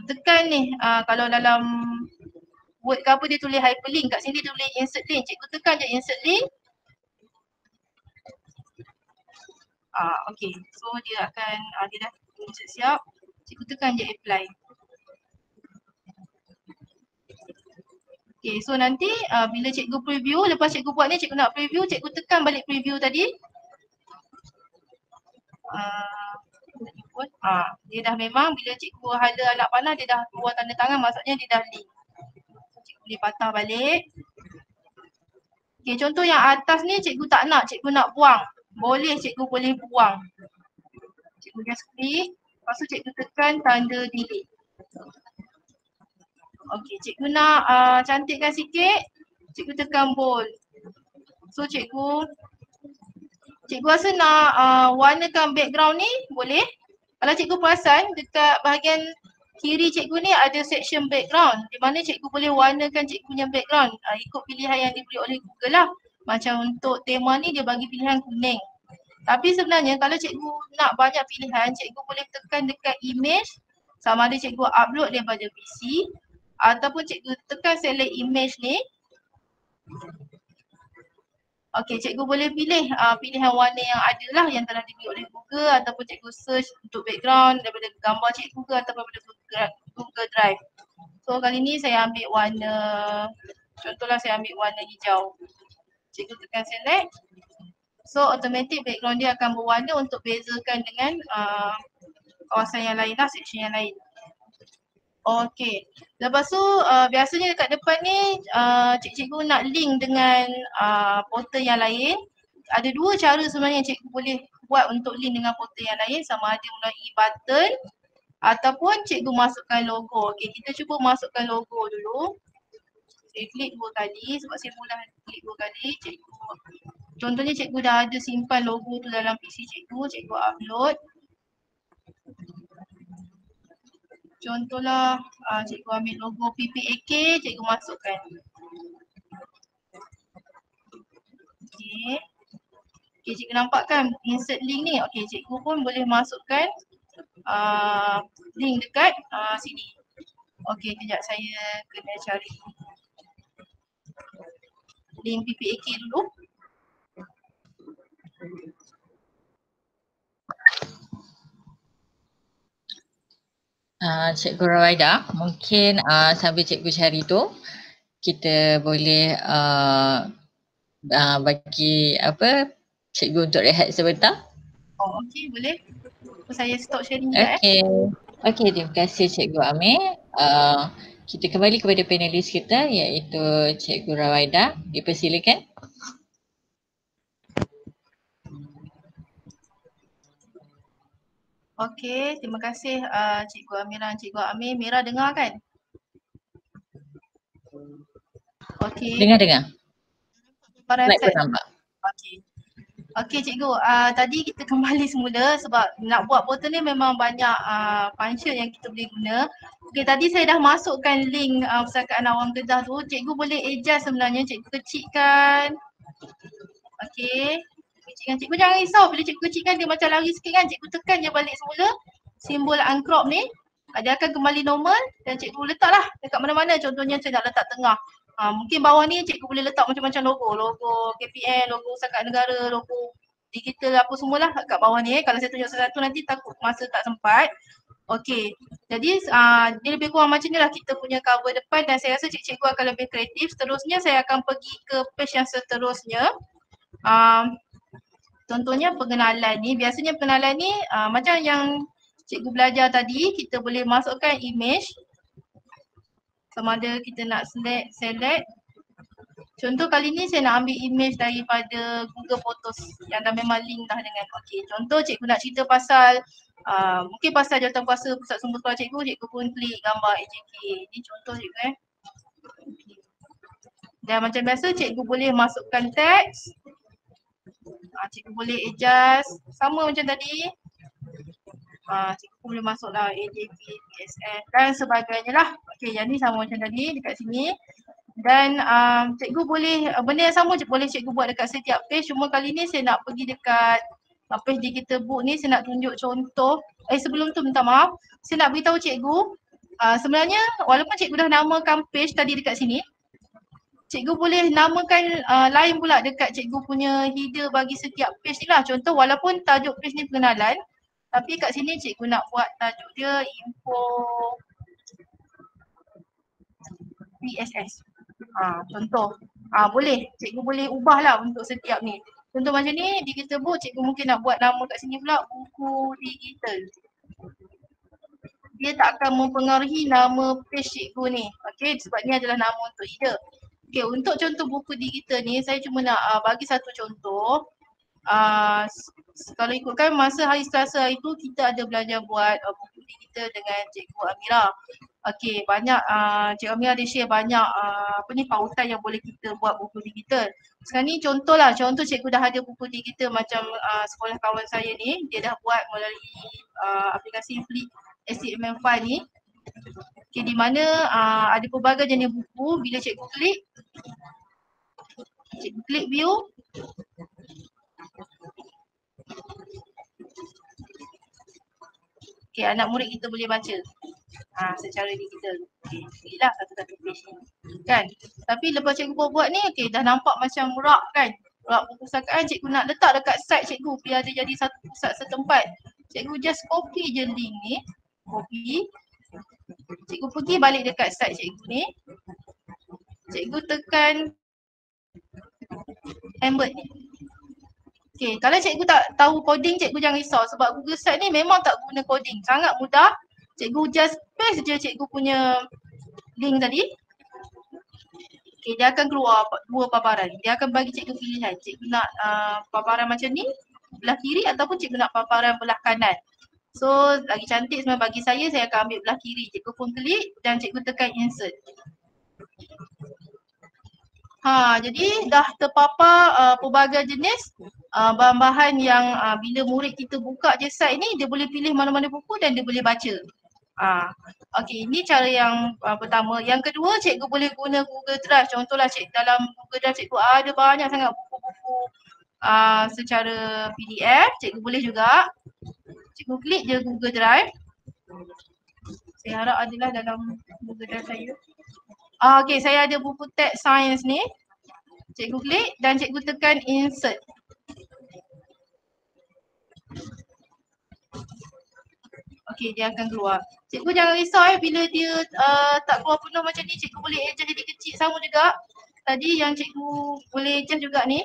tekan ni, kalau dalam Word ke apa dia tulis hyperlink, kat sini dia tulis insert link. Cikgu tekan je insert link. Okay, so dia akan, dia dah siap. Cikgu tekan je apply. Okay, so nanti bila cikgu preview, lepas cikgu buat ni, cikgu nak preview, cikgu tekan balik preview tadi. Dia dah memang bila cikgu hala anak panah, dia dah keluar tanda tangan, maksudnya dia dah link. Cikgu boleh patah balik. Okay, contoh yang atas ni cikgu tak nak, cikgu nak buang. boleh cikgu boleh buang. Cikgu just klik, lepas tu cikgu tekan tanda delete. Okey, cikgu nak cantikkan sikit, cikgu tekan bold. So cikgu rasa nak warnakan background ni boleh. Kalau cikgu perasan dekat bahagian kiri cikgu ni ada section background di mana cikgu boleh warnakan cikgu punya background ikut pilihan yang diberi oleh Google lah. Macam untuk tema ni dia bagi pilihan kuning. Tapi sebenarnya kalau cikgu nak banyak pilihan, cikgu boleh tekan dekat image sama ada cikgu upload daripada PC ataupun cikgu tekan select image ni. Okey, cikgu boleh pilih pilihan warna yang ada lah yang telah diberi oleh Google ataupun cikgu search untuk background daripada gambar cikgu ke ataupun daripada Google Drive. So kali ni saya ambil warna, contohlah saya ambil warna hijau. Cikgu tekan select. So automatic background dia akan berwarna untuk bezakan dengan kawasan yang lain lah, section yang lain. Okey, lepas tu biasanya dekat depan ni cikgu nak link dengan portal yang lain. Ada dua cara sebenarnya cikgu boleh buat untuk link dengan portal yang lain, sama ada melalui button ataupun cikgu masukkan logo. Okey, kita cuba masukkan logo dulu. Saya klik 2 kali sebab saya mula klik 2 kali. Contohnya cikgu dah ada simpan logo tu dalam PC cikgu, cikgu upload. Contohlah cikgu ambil logo PPAK, cikgu masukkan. Okey. Okey, cikgu nampak kan insert link ni. Okey, cikgu pun boleh masukkan link dekat sini. Okey, kejap saya kena cari link PPAK dulu. Cikgu Rawaida, mungkin sambil cikgu cari tu, kita boleh bagi cikgu untuk rehat sebentar. Oh, okey, boleh. Saya stop sharing sekejap. Okey, terima kasih Cikgu Amir. Kita kembali kepada panelis kita iaitu Cikgu Rawaida. Dipersilakan. Okey, terima kasih Cikgu Amira dan Cikgu Amir. Mira dengar kan? Okey. Dengar. Slide pun nampak. Okey. Okey cikgu, tadi kita kembali semula sebab nak buat portal ni memang banyak function yang kita boleh guna. Okey, tadi saya dah masukkan link Pustakaan Awam Kedah tu. Cikgu boleh adjust sebenarnya, cikgu kecilkan. Okey. Kecilkan, cikgu jangan risau bila cikgu kecilkan dia macam lari sikit kan, cikgu tekan je balik semula simbol uncrop ni, dia akan kembali normal dan cikgu letaklah dekat mana-mana. Contohnya saya nak letak tengah. Mungkin bawah ni cikgu boleh letak macam-macam logo KPN, logo Pustakaan Negara, logo digital apa semualah kat bawah ni. Kalau saya tunjuk satu-satu nanti takut masa tak sempat. Okey, jadi dia lebih kurang macam ni lah kita punya cover depan dan saya rasa cikgu akan lebih kreatif. Seterusnya saya akan pergi ke page yang seterusnya. Contohnya pengenalan ni, biasanya pengenalan ni macam yang cikgu belajar tadi, kita boleh masukkan image. Sama ada kita nak select. Contoh kali ni saya nak ambil image daripada Google Photos yang dah memang link dah dengan. Okey, contoh cikgu nak cerita pasal mungkin pasal jawatankuasa pusat sumber sekolah cikgu pun klik gambar AJK. Ini contoh cikgu Dan macam biasa cikgu boleh masukkan teks. Cikgu boleh adjust sama macam tadi. Cikgu boleh masuklah AJP, PSF dan sebagainya lah. Okey, jadi sama macam tadi dekat sini. Dan cikgu boleh, benda yang sama boleh cikgu buat dekat setiap page. Cuma kali ni saya nak pergi dekat page digital book ni, saya nak tunjuk contoh. Sebelum tu minta maaf, saya nak beritahu cikgu. Sebenarnya walaupun cikgu dah namakan page tadi dekat sini, cikgu boleh namakan lain pula dekat cikgu punya header bagi setiap page ni lah. Contoh walaupun tajuk page ni pengenalan, tapi kat sini cikgu nak buat tajuk dia info PSS. Contoh. Boleh, cikgu boleh ubah lah untuk setiap ni. Contoh macam ni, digital book, cikgu mungkin nak buat nama kat sini pula buku digital. Dia tak akan mempengaruhi nama page cikgu ni. Okey, sebab ni adalah nama untuk header. Okey, untuk contoh buku digital ni saya cuma nak bagi satu contoh. kalau ikutkan masa hari Selasa hari tu kita ada belajar buat buku digital dengan Cikgu Amira. Okey, banyak Cikgu Amira ada share banyak pautan yang boleh kita buat buku digital. Sekarang ni contoh cikgu dah ada buku digital macam sekolah kawan saya ni, dia dah buat melalui aplikasi Flip HTML5 ni. Okey, di mana ada pelbagai jenis buku. Bila cikgu klik view, okay, anak murid kita boleh baca secara digital. Okay, kliklah satu-satu page ni. Kan? Tapi lepas cikgu buat ni, okay, dah nampak macam rak kan? Rak perpustakaan cikgu nak letak dekat site cikgu biar dia jadi satu pusat setempat. Cikgu just copy je link ni. Copy. Cikgu pergi balik dekat site cikgu ni. Cikgu tekan embed ni. Okay, kalau cikgu tak tahu coding, cikgu jangan risau sebab Google Site ni memang tak guna coding. Sangat mudah. Cikgu just paste je cikgu punya link tadi. Okay, dia akan keluar dua paparan. Dia akan bagi cikgu pilihan. Cikgu nak paparan macam ni, belah kiri ataupun cikgu nak paparan belah kanan. So, lagi cantik sebenarnya bagi saya akan ambil belah kiri. Cikgu pun klik dan cikgu tekan insert. Jadi dah terpapar pelbagai jenis bahan-bahan yang bila murid kita buka je site ni, dia boleh pilih mana-mana buku dan dia boleh baca. Okey, ini cara yang pertama. Yang kedua, cikgu boleh guna Google Drive. Contohlah dalam Google Drive cikgu ada banyak sangat buku-buku secara PDF. Cikgu boleh juga. Cikgu klik je Google Drive. Saya harap adalah dalam Google Drive saya. Okey, saya ada buku teks sains ni. Cikgu klik dan cikgu tekan insert. Okey, dia akan keluar. Cikgu jangan risau bila dia tak keluar penuh macam ni, cikgu boleh adjust jadi kecil sama juga. Tadi yang cikgu boleh adjust juga ni.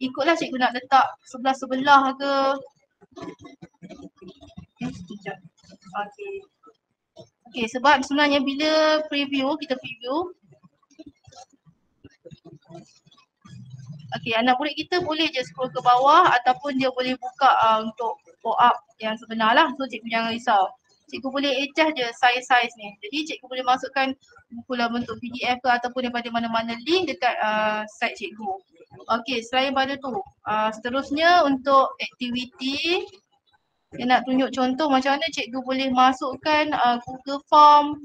Ikutlah cikgu nak letak sebelah-sebelah ke. Sekejap. Okey. Okey, sebab sebenarnya bila kita preview. Okey, anak murid kita boleh je scroll ke bawah ataupun dia boleh buka untuk pop-up yang sebenar lah. So cikgu jangan risau. Cikgu boleh adjust je size ni. Jadi cikgu boleh masukkan buku dalam bentuk PDF ke ataupun daripada mana-mana link dekat site cikgu. Okey, selain pada tu, seterusnya untuk aktiviti, saya nak tunjuk contoh macam mana cikgu boleh masukkan Google Form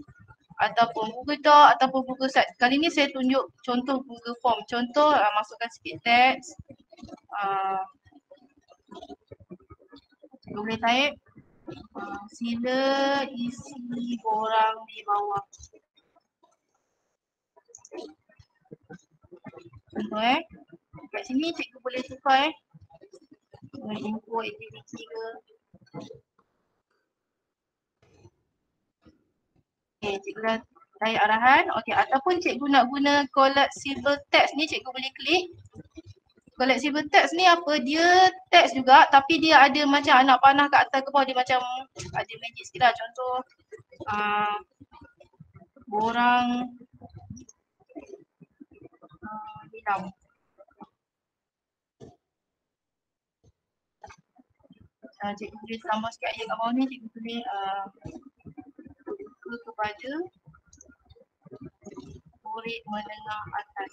ataupun Google Doc ataupun Google Site. Kali ni saya tunjuk contoh Google Form. Contoh masukkan sikit teks. Cikgu boleh type. Sila isi borang di bawah. Contoh kat sini cikgu boleh tukar info aktiviti ke. Okay, cikgu dah type arahan. Okay, ataupun cikgu nak guna collapsible text ni, cikgu boleh klik. Collapsible text ni apa? Dia text juga tapi dia ada macam anak panah kat atas ke bawah. Dia macam ada magic sikit lah. Contoh borang hilang. Cikgu boleh tambah sikit ayat kat bawah ni. Cikgu boleh kepada murid menengah atas.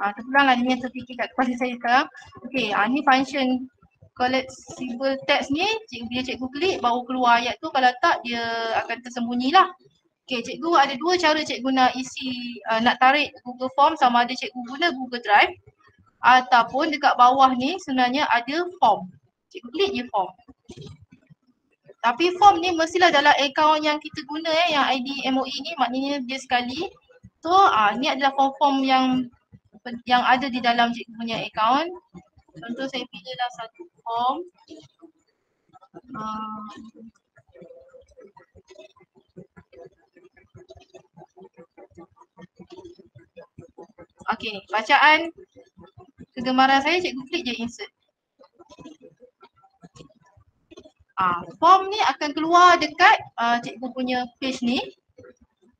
Terpulanglah dia terfikir kat kepala saya sekarang. Okey, ni function collapsible text ni, bila cikgu klik baru keluar ayat tu, kalau tak dia akan tersembunyilah. Okey, cikgu ada dua cara cikgu nak isi, nak tarik Google Form, sama ada cikgu guna Google Drive ataupun dekat bawah ni sebenarnya ada form. Cikgu klik je form. Tapi form ni mestilah dalam akaun yang kita guna yang ID MOE ni, maknanya dia sekali. So ni adalah form-form yang ada di dalam cikgu punya akaun. Contoh saya pilihlah satu form. Okey, bacaan kegemaran saya, cikgu klik je insert. Form ni akan keluar dekat cikgu punya page ni.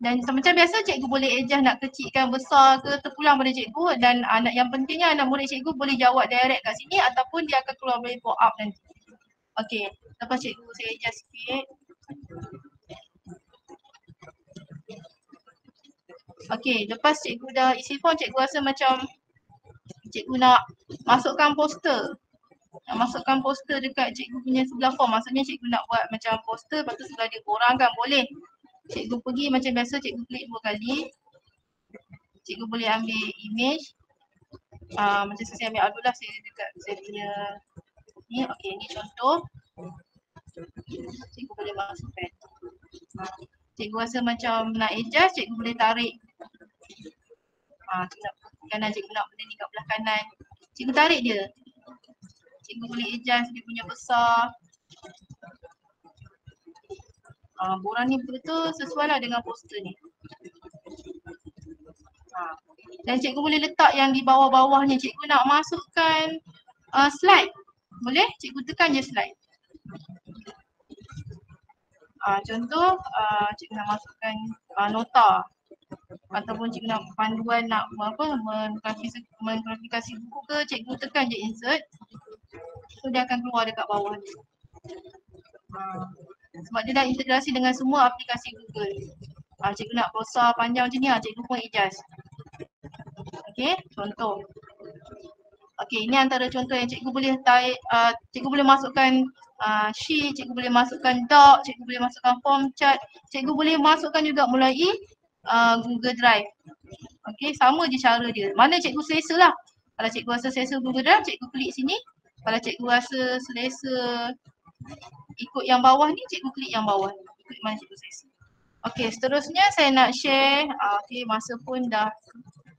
Dan macam biasa cikgu boleh adjust nak kecilkan, besar ke, terpulang pada cikgu. Dan yang pentingnya anak murid cikgu boleh jawab direct kat sini ataupun dia akan keluar boleh pop up nanti. Okey, lepas cikgu saya adjust sikit. Okey, lepas cikgu dah isi form, cikgu rasa macam cikgu nak masukkan poster. Nak masukkan poster dekat cikgu punya sebelah form. Maksudnya cikgu nak buat macam poster, lepas tu sebelah dia korangkan, boleh. Cikgu pergi macam biasa, cikgu klik 2 kali. Cikgu boleh ambil image. Macam saya ambil dulu lah, saya dekat saya punya ni. Okey, ni contoh. Cikgu boleh masukkan. Cikgu rasa macam nak adjust, cikgu boleh tarik. Cikgu nak kanan, cikgu nak benda ni kat belah kanan. Cikgu tarik dia. Cikgu boleh adjust dia punya besar. Borang ni betul-betul sesuai lah dengan poster ni. Dan cikgu boleh letak yang di bawah-bawahnya. Cikgu nak masukkan slide. Boleh? Cikgu tekan je slide. Contoh, cikgu nak masukkan nota. Ataupun cikgu nak panduan nak mengklarifikasi buku ke, cikgu tekan je insert. So dia akan keluar dekat bawah ni. Sebab dia dah integrasi dengan semua aplikasi Google. Cikgu nak besar panjang macam ni, cikgu pun adjust. Okey, contoh. Okey, ini antara contoh yang cikgu boleh tarik, cikgu boleh masukkan sheet, cikgu boleh masukkan doc, cikgu boleh masukkan form chart, cikgu boleh masukkan juga melalui Google Drive. Okey, sama je cara dia. Mana cikgu selesa lah. Kalau cikgu rasa selesa Google Drive, cikgu klik sini. Kalau cikgu rasa selesa ikut yang bawah ni, cikgu klik yang bawah ni. Ikut mana cikgu selesa. Okey, seterusnya saya nak share. Okey, masa pun dah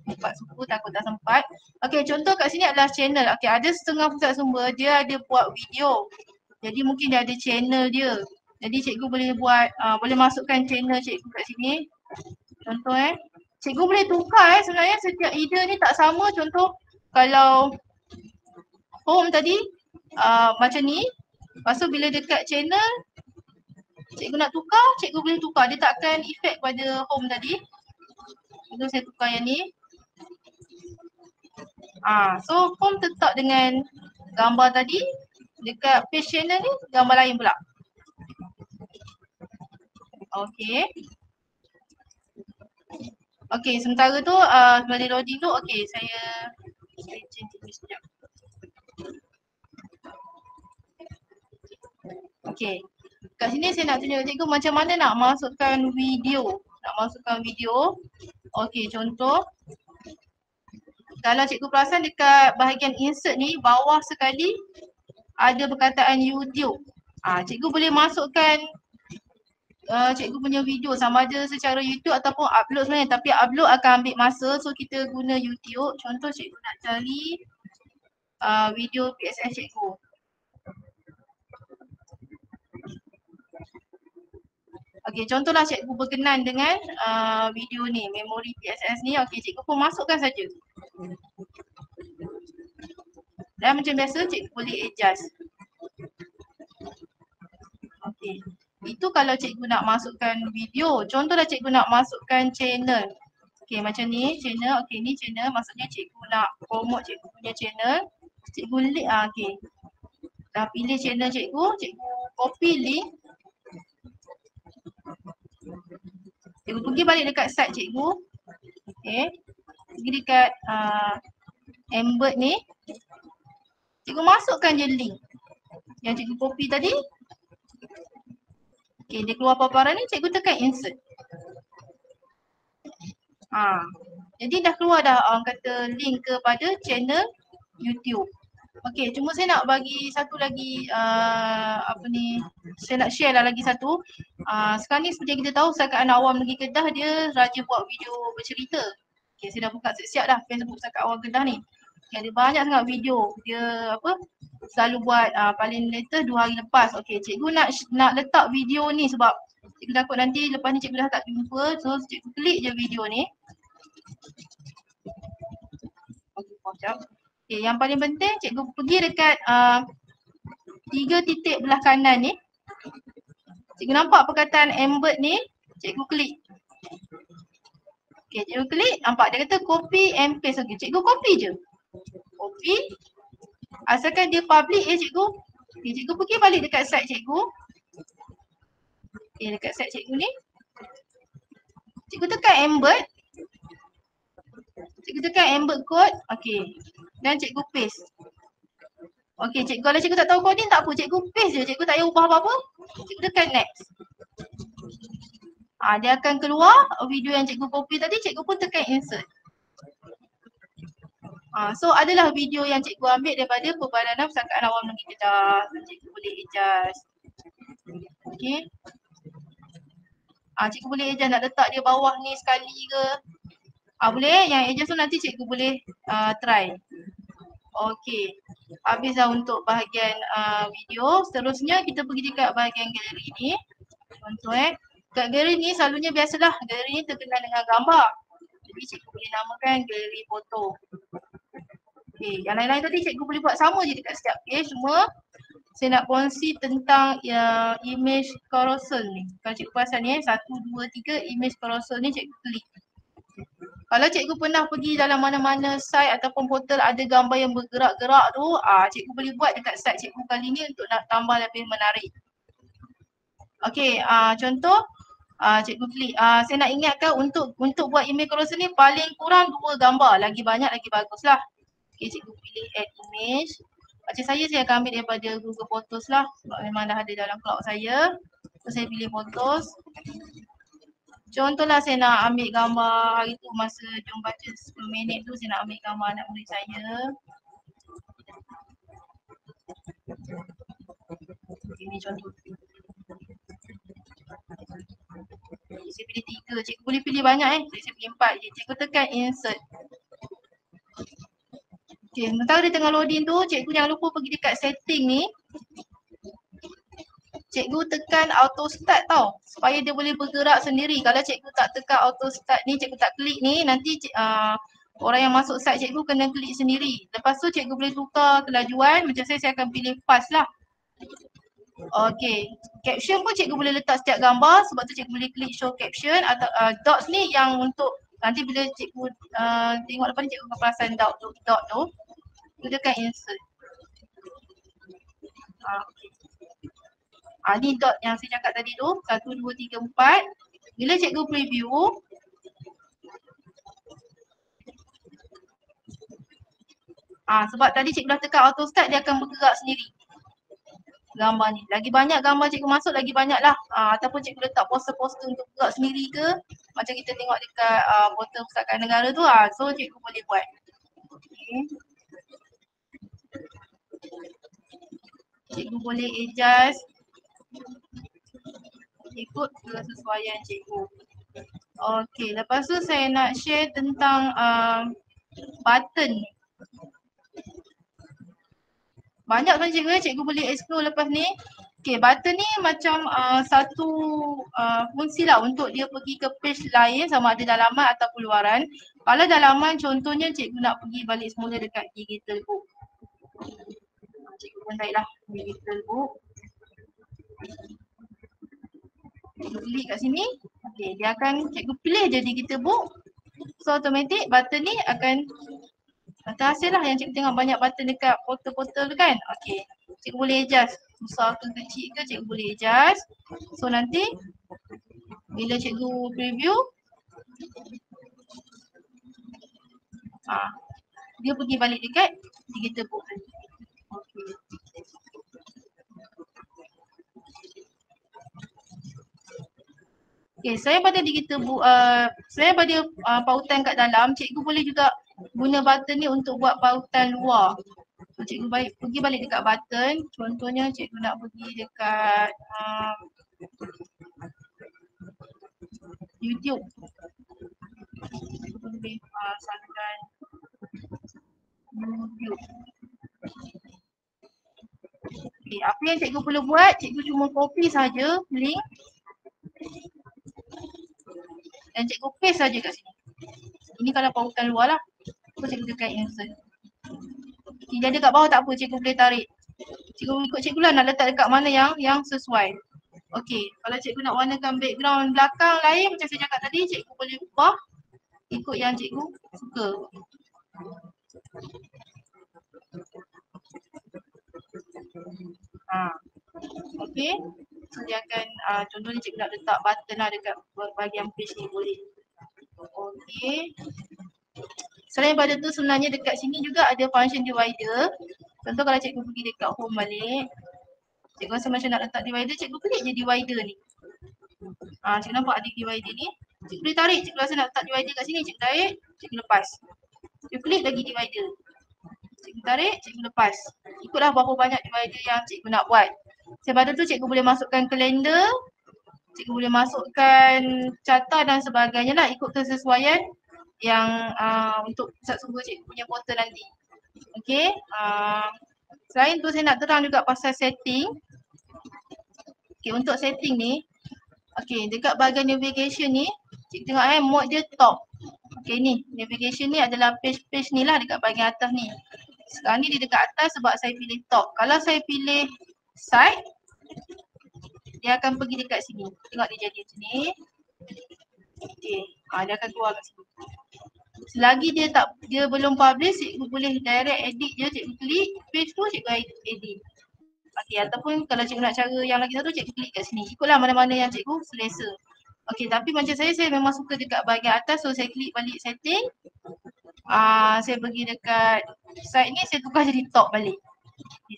4:10, takut tak sempat. Okey, contoh kat sini adalah channel. Okey, ada setengah pusat sumber, dia ada buat video. Jadi mungkin dia ada channel dia. Jadi cikgu boleh buat, boleh masukkan channel cikgu kat sini. Contoh cikgu boleh tukar sebenarnya setiap ide ni tak sama. Contoh kalau home tadi macam ni. Lepas tu bila dekat channel, cikgu nak tukar, cikgu boleh tukar. Dia takkan efek pada home tadi. Itu saya tukar yang ni. So home tetap dengan gambar tadi. Dekat page channel ni gambar lain pula. Okey. Okey, sementara tu balik loading tu. Okey, saya change ini sekejap. Okey. Kat sini saya nak tunjuk cikgu macam mana nak masukkan video. Nak masukkan video. Okey, contoh. Kalau cikgu perasan dekat bahagian insert ni, bawah sekali ada perkataan YouTube. Cikgu boleh masukkan cikgu punya video sama ada secara YouTube ataupun upload sebenarnya. Tapi upload akan ambil masa, so kita guna YouTube. Contoh cikgu nak cari video PSS cikgu. Okey, contohlah cikgu berkenan dengan video ni, memori PSS ni. Okey, cikgu pun masukkan saja. Dan macam biasa cikgu boleh adjust. Okey. Itu kalau cikgu nak masukkan video. Contohlah cikgu nak masukkan channel. Okey, macam ni channel. Okey, ni channel. Maksudnya cikgu nak promote cikgu punya channel. Cikgu link. Okey. Dah pilih channel cikgu. Cikgu copy link. Cikgu pergi balik dekat site cikgu. Okey. Pergi dekat embed ni. Cikgu masukkan je link yang cikgu copy tadi. Okey, dia keluar paparan ni, cikgu tekan insert. Jadi dah keluar dah orang kata link kepada channel YouTube. Okey, cuma saya nak bagi satu lagi saya nak share lah lagi satu. Sekarang ni seperti yang kita tahu, Pusaka Anak Awam Negeri Kedah dia raja buat video bercerita. Okey, saya dah buka siap-siap dah Facebook Pusaka Awam Kedah ni. Ada banyak sangat video. Dia selalu buat paling latest 2 hari lepas. Okey, cikgu nak letak video ni sebab cikgu takut nanti lepas ni cikgu dah tak jumpa. So cikgu klik je video ni. Okey, pause jap. Okey, yang paling penting cikgu pergi dekat 3 titik belah kanan ni. Cikgu nampak perkataan embed ni, cikgu klik. Okay, cikgu klik, nampak dia kata copy and paste. Okay, cikgu copy je. Copy. Asalkan dia public cikgu. Okay, cikgu pergi balik dekat site cikgu. Okay, dekat site cikgu ni. Cikgu tekan embed. Cikgu tekan embed code. Okay. Dan cikgu paste. Okay, cikgu kalau cikgu tak tahu coding tak apa. Cikgu paste je. Cikgu tak payah ubah apa-apa. Cikgu tekan next. Dia akan keluar video yang cikgu copy tadi. Cikgu pun tekan insert. So adalah video yang cikgu ambil daripada Perbadanan Perpustakaan Awam Negeri Kedah. Cikgu boleh adjust. Okay. Cikgu boleh adjust nak letak dia bawah ni sekali ke. Boleh. Yang adjust tu nanti cikgu boleh try. Okay. Habis dah untuk bahagian video. Seterusnya kita pergi dekat bahagian galeri ni. Contoh kat galeri ni selalunya biasalah galeri ni terkenal dengan gambar. Jadi cikgu boleh namakan galeri foto. Okay, yang lain-lain tadi cikgu boleh buat sama je dekat setiap page. Cuma saya nak kongsi tentang image carousel ni. Kalau cikgu perasan ni 1, 2, 3 image carousel ni cikgu klik. Kalau cikgu pernah pergi dalam mana-mana site ataupun portal ada gambar yang bergerak-gerak tu, cikgu boleh buat dekat site cikgu kali ni untuk nak tambah lebih menarik. Okay, contoh cikgu klik. Saya nak ingatkan untuk buat image carousel ni paling kurang 2 gambar. Lagi banyak lagi bagus lah. Okay, cikgu pilih add image. Macam saya akan ambil daripada Google Photos lah. Sebab memang dah ada dalam cloud saya. So saya pilih Photos. Contohlah saya nak ambil gambar hari tu masa jom baca 10 minit tu saya nak ambil gambar anak murid saya. Ini contoh. Saya pilih 3. Cikgu boleh pilih banyak Saya pilih 4 je. Cikgu tekan insert. Okay, sementara dia tengah loading tu, cikgu jangan lupa pergi dekat setting ni. Cikgu tekan auto start tau, supaya dia boleh bergerak sendiri. Kalau cikgu tak tekan auto start ni, cikgu tak klik ni, nanti orang yang masuk site cikgu kena klik sendiri. Lepas tu cikgu boleh tukar kelajuan, macam saya akan pilih fast lah. Okay, caption pun cikgu boleh letak setiap gambar, sebab tu cikgu boleh klik show caption atau dots ni yang untuk nanti bila cikgu tengok lepas ni cikgu akan perasan dot tu. Kita tekan insert. Ni dot yang saya cakap tadi tu. 1, 2, 3, 4. Bila cikgu preview. Sebab tadi cikgu dah tekan auto start, dia akan bergerak sendiri. Gambar ni. Lagi banyak gambar cikgu masuk, lagi banyak lah. Ataupun cikgu letak poster-poster untuk gerak sendiri ke. Macam kita tengok dekat portal Perpustakaan Negara tu. So cikgu boleh buat. Okay. Cikgu boleh adjust ikut kesesuaian cikgu. Okay, lepas tu saya nak share tentang button ni. Banyak kan cikgu boleh explore lepas ni. Okay, button ni macam satu fungsi lah untuk dia pergi ke page lain sama ada dalaman ataupun luaran. Kalau dalaman contohnya cikgu nak pergi balik semula dekat digital book. Cikgu pun taiklah digital book. Cikgu klik kat sini. Okay, dia akan cikgu pilih je digital book. So automatic button ni akan terhasil lah yang cikgu tengok banyak button dekat portal-portal tu kan. Okay, cikgu boleh adjust. Besar ke kecil ke cikgu boleh adjust. So nanti bila cikgu preview. Dia pergi balik dekat digital book. Okay, saya pada digital book, saya pada pautan kat dalam, cikgu boleh juga guna button ni untuk buat pautan luar. So, cikgu pergi balik dekat button, contohnya cikgu nak pergi dekat YouTube. Cikgu boleh saluran YouTube. Okay, apa yang cikgu perlu buat, cikgu cuma copy saja link dan cikgu paste saja kat sini. Ini kalau pautan luar lah. So cikgu tekan insert. Dia ada kat bawah tak apa, cikgu boleh tarik. Cikgu ikut cikgu lah nak letak dekat mana yang sesuai. Okey, kalau cikgu nak warnakan background belakang lain macam saya cakap tadi, cikgu boleh ubah ikut yang cikgu suka. Okey. So dia akan contohnya cikgu nak letak button lah dekat bahagian page ni boleh. Okey. Selain pada tu sebenarnya dekat sini juga ada function divider. Contoh kalau cikgu pergi dekat home balik, cikgu rasa macam nak letak divider, cikgu klik je divider ni. Cikgu nampak ada divider ni. Cikgu boleh tarik, cikgu rasa nak letak divider kat sini, cikgu tarik, cikgu lepas. Cikgu klik lagi divider. Cikgu tarik, cikgu lepas. Ikutlah berapa banyak divider yang cikgu nak buat. Sebab tu cikgu boleh masukkan kalender, cikgu boleh masukkan carta dan sebagainya lah ikut kesesuaian yang untuk pusat sumber cikgu punya portal nanti. Okey. Selain tu saya nak terang juga pasal setting. Okey, untuk setting ni, okey, dekat bahagian navigation ni, cikgu tengok mode dia top. Okey ni, navigation ni adalah page-page ni lah dekat bahagian atas ni. Sekarang ni dia dekat atas sebab saya pilih top. Kalau saya pilih side, dia akan pergi dekat sini. Tengok dia jadi macam ni. Okey, dia akan keluar kat sini. Selagi dia belum publish, cikgu boleh direct edit je, cikgu klik page tu, cikgu edit. Okey, ataupun kalau cikgu nak cara yang lagi satu, cikgu klik kat sini. Ikutlah mana-mana yang cikgu selesa. Okey, tapi macam saya memang suka dekat bahagian atas, so saya klik balik setting. Saya pergi dekat side ni, saya tukar jadi top balik.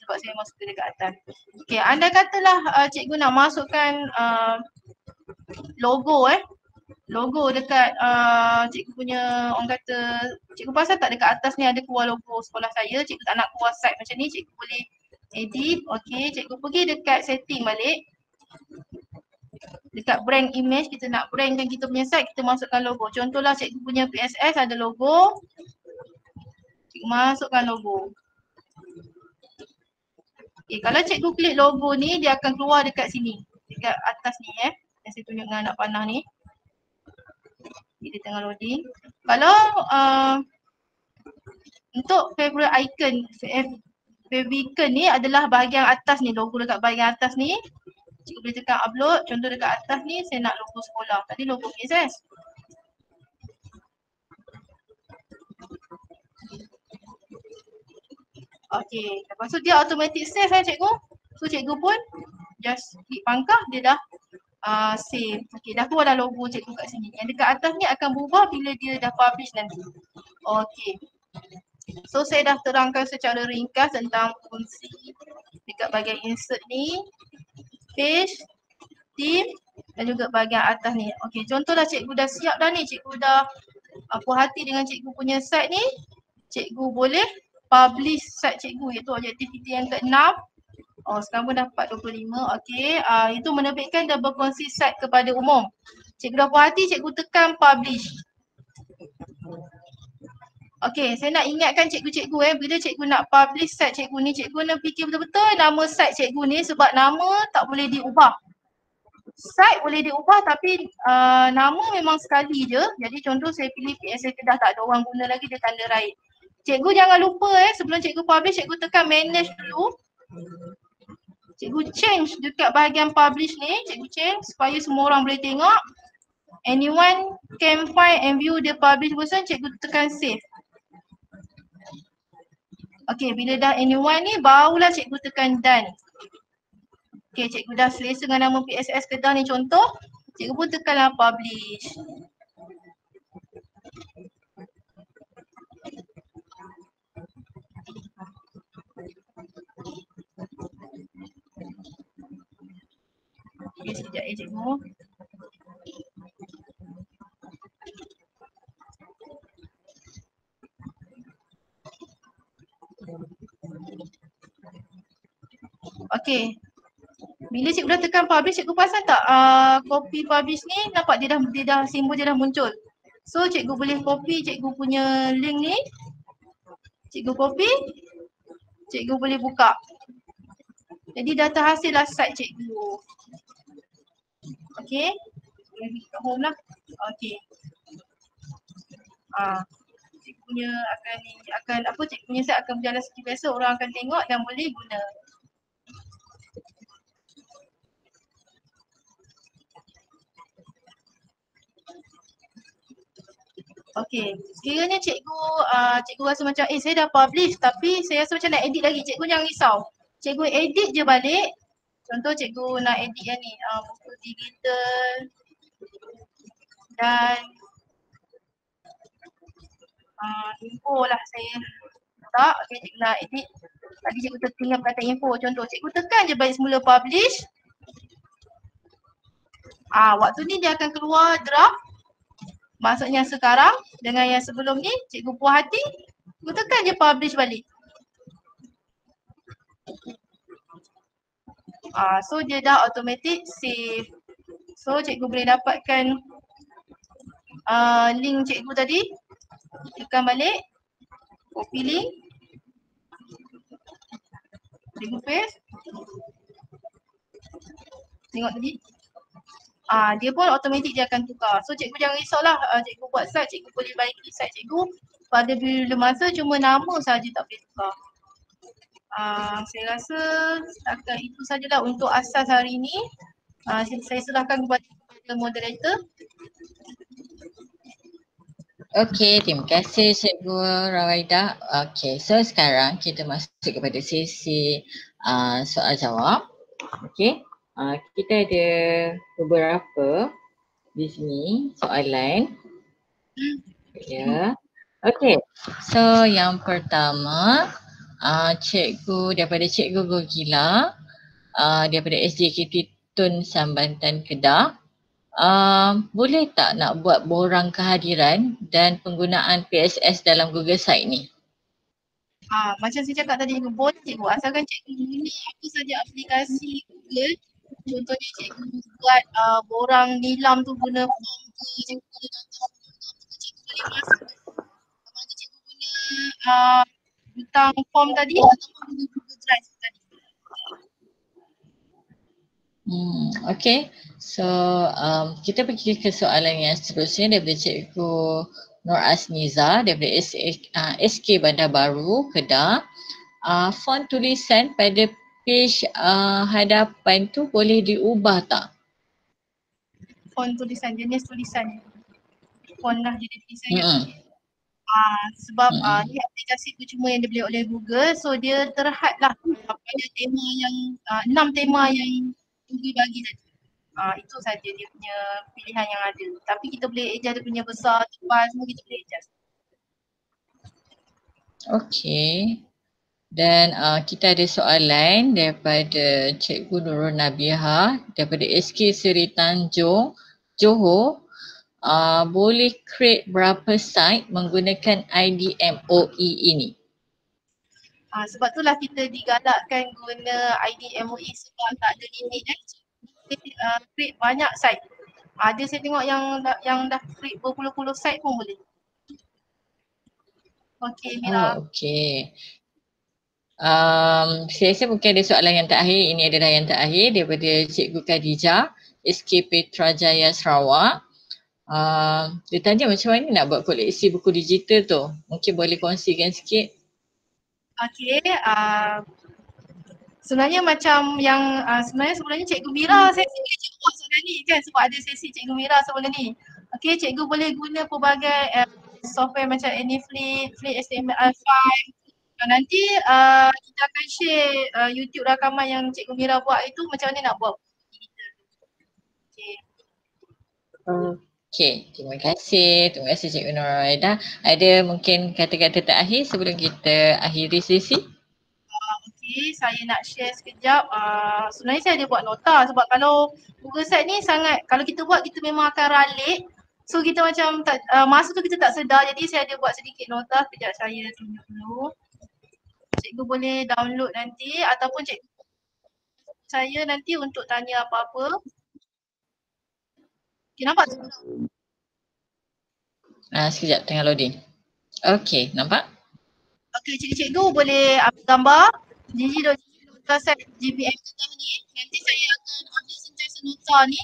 Sebab saya memang suka dekat atas. Okey, andai katalah cikgu nak masukkan logo logo dekat cikgu punya, orang kata, cikgu pasal tak dekat atas ni ada keluar logo sekolah saya, cikgu tak nak keluar site macam ni, cikgu boleh edit. Okey, cikgu pergi dekat setting balik. Dekat brand image, kita nak brandkan kita punya site, kita masukkan logo. Contohlah cikgu punya PSS ada logo, cikgu masukkan logo. Okay, kalau cikgu klik logo ni, dia akan keluar dekat sini, dekat atas ni yang saya tunjuk dengan anak panah ni. Dia tengah loading. Kalau untuk favorite icon, favicon ni adalah bahagian atas ni, logo dekat bahagian atas ni. Cikgu boleh tekan upload, contoh dekat atas ni saya nak logo sekolah, tadi logo PSS. Okey, lepas tu dia automatic save cikgu. So cikgu pun just klik pangkah, dia dah save. Okey, dah keluar dah logo cikgu kat sini. Yang dekat atas ni akan berubah bila dia dah publish nanti. Okey. So saya dah terangkan secara ringkas tentang fungsi dekat bahagian insert ni, page, theme dan juga bahagian atas ni. Okey, contohlah cikgu dah siap dah ni, cikgu dah puas hati dengan cikgu punya site ni, cikgu boleh publish site cikgu, iaitu aktiviti yang ke-6. Sekarang pun dapat 25. Okey, itu menerbitkan dan berkongsi site kepada umum. Cikgu dah puas hati, cikgu tekan publish. Okey, saya nak ingatkan cikgu-cikgu bila cikgu nak publish site cikgu ni, cikgu nak fikir betul-betul nama site cikgu ni, sebab nama tak boleh diubah. Site boleh diubah tapi nama memang sekali je. Jadi contoh saya pilih PSA Kedah, tak ada orang guna lagi, dia tanda right. Cikgu jangan lupa sebelum cikgu publish, cikgu tekan manage dulu. Cikgu change dekat bahagian publish ni, cikgu change supaya semua orang boleh tengok. Anyone can find and view the publish version, cikgu tekan save. Okey, bila dah anyone ni, barulah cikgu tekan done. Okey, cikgu dah selesa dengan nama PSS Kedah ni contoh, cikgu pun tekanlah publish. Okey, sekejap cikgu. Okey. Bila cikgu dah tekan publish, cikgu perasan tak copy publish ni, nampak dia dah simbol dia dah muncul. So cikgu boleh copy cikgu punya link ni. Cikgu copy, cikgu boleh buka. Jadi dah terhasil lah site cikgu. Okey. Boleh kat home lah. Okey. Cikgu punya cikgu punya site akan berjalan seperti biasa, orang akan tengok dan boleh guna. Okey, sekiranya cikgu rasa macam saya dah publish tapi saya rasa macam nak edit lagi, cikgu jangan risau. Cikgu edit je balik. Contoh cikgu nak edit yang ni, buku digital dan info lah saya tak. Okay, cikgu nak edit. Tadi cikgu tertinggal perkataan info. Contoh cikgu tekan je balik semula publish. Waktu ni dia akan keluar draft. Maksudnya sekarang dengan yang sebelum ni cikgu puas hati, cikgu tekan je publish balik. So dia dah automatic save. So cikgu boleh dapatkan link cikgu tadi. Tekan balik. Copy link. Cikgu paste. Tengok tadi. Dia pun automatik dia akan tukar. So cikgu jangan risaulah, cikgu buat site, cikgu boleh baiki site cikgu pada bila masa, cuma nama saja tak boleh tukar. Saya rasa setakat itu sajalah untuk asas hari ini. Saya serahkan kepada moderator. Okey, terima kasih Cikgu Rawaida. Okey, so sekarang kita masuk kepada sesi soal jawab. Okey. Kita ada beberapa di sini soalan. Ya. Okey. So yang pertama cikgu daripada Cikgu Gogila daripada SJKT Tun Sambatan Kedah. Boleh tak nak buat borang kehadiran dan penggunaan PSS dalam Google Site ni? Macam saya cakap tadi, boleh cikgu, asalkan cikgu guna apa saja aplikasi Google. Contohnya cikgu buat borang nilam tu guna form ke, cikgu guna data cikgu boleh masuk. Sama ada cikgu guna tentang form tadi ataupun guna Google Drive tadi. Okay, so kita pergi ke soalan yang seterusnya daripada Cikgu Nur Asniza daripada SK Bandar Baru, Kedah. Font tulisan pada page hadapan tu boleh diubah tak? Font tulisan, jenis tulisan. Font lah jenis tulisan. Sebab ni aplikasi tu cuma yang dibeli oleh Google, so dia terhad lah pada tema yang 6 tema yang Google bagi tadi. Itu saja dia punya pilihan yang ada. Tapi kita boleh adjust dia punya besar, tebal, semua kita boleh adjust. Okay. Dan kita ada soalan daripada Cikgu Nurul Nabiha daripada SK Seri Tanjung, Johor. Boleh create berapa site menggunakan IDMOE ini? Sebab itulah kita digalakkan guna IDMOE sebab tak ada limit create banyak site. Ada saya tengok yang dah create berpuluh-puluh site pun boleh. Okay, Mira. Okay. Saya rasa mungkin ada soalan yang terakhir. Ini adalah yang terakhir daripada Cikgu Khadijah, SK Petrajaya Sarawak. Dia tanya macam mana nak buat koleksi buku digital tu. Mungkin boleh kongsikan sikit. Okay, sebenarnya macam yang sebenarnya Cikgu Mira saya boleh jawab soalan ni kan sebab ada sesi Cikgu Mira sebelum ni. Okay, cikgu boleh guna pelbagai software macam Anyflip, Flip HTML5. Nanti kita akan share YouTube rakaman yang Cikgu Mira buat itu macam mana nak buat digital. Okay, terima kasih. Terima kasih Cikgu Nuraida. Ada mungkin kata-kata terakhir sebelum kita akhiri sesi? Okay, saya nak share sekejap. Sebenarnya saya ada buat nota sebab kalau Google Site ni sangat, kalau kita buat kita memang akan ralik. So kita macam masa tu kita tak sedar, jadi saya ada buat sedikit nota. Sekejap saya tunjuk dulu. Cikgu boleh download nanti ataupun cikgu saya nanti untuk tanya apa-apa. Okay, nampak tak? Sekejap tengah loading. Okay, nampak? Okay, cikgu boleh ambil gambar gg.gpm Kedah ni. Nanti saya akan ambil sentiasa nota ni.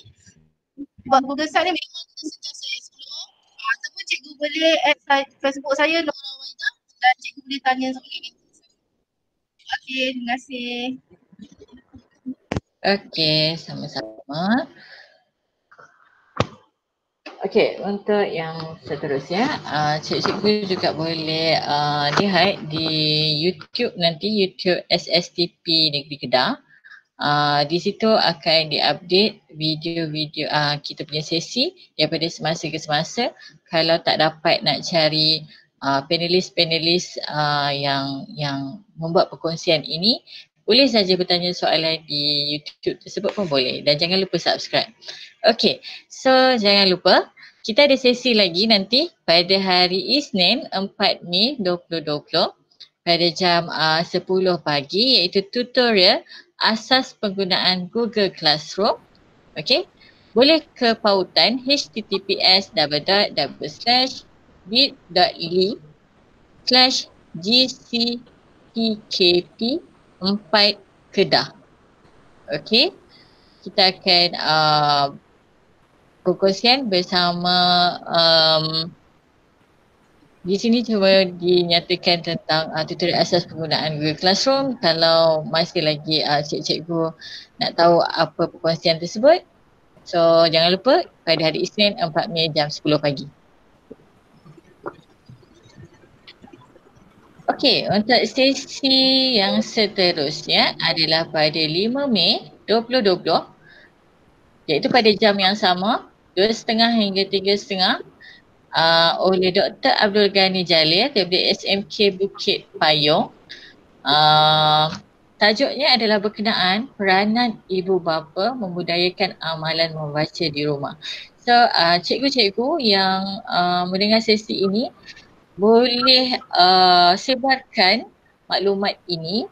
Buat Google Site ni memang kita sentiasa explore. Ataupun cikgu boleh add Facebook saya Nora Waida dan cikgu boleh tanya soalan nanti. Okay, terima kasih. Okay, sama-sama. Okey, untuk yang seterusnya, cikgu juga boleh lihat di YouTube nanti, YouTube SSTP Negeri Kedah. Di situ akan diupdate video-video kita punya sesi daripada semasa ke semasa. Kalau tak dapat nak cari panelis-panelis yang membuat perkongsian ini, boleh saja bertanya soalan di YouTube tersebut pun boleh, dan jangan lupa subscribe. Okay, so jangan lupa kita ada sesi lagi nanti pada hari Isnin 4 Mei 2020 pada jam 10 pagi, iaitu tutorial asas penggunaan Google Classroom. Okay, boleh ke pautan https://bit.ly/gcpkp4 Kedah. Okay, kita akan perkongsian bersama di sini cuma dinyatakan tentang tutorial asas penggunaan Google Classroom. Kalau masih lagi cikgu nak tahu apa perkongsian tersebut, so jangan lupa pada hari Isnin 4 Mei jam 10 pagi. Okey, untuk sesi yang seterusnya adalah pada 5 Mei 2020, iaitu pada jam yang sama 2.30 hingga 3.30 oleh Dr. Abdul Ghani Jalil daripada SMK Bukit Payung. Tajuknya adalah berkenaan peranan ibu bapa membudayakan amalan membaca di rumah. So cikgu-cikgu yang mendengar sesi ini boleh sebarkan maklumat ini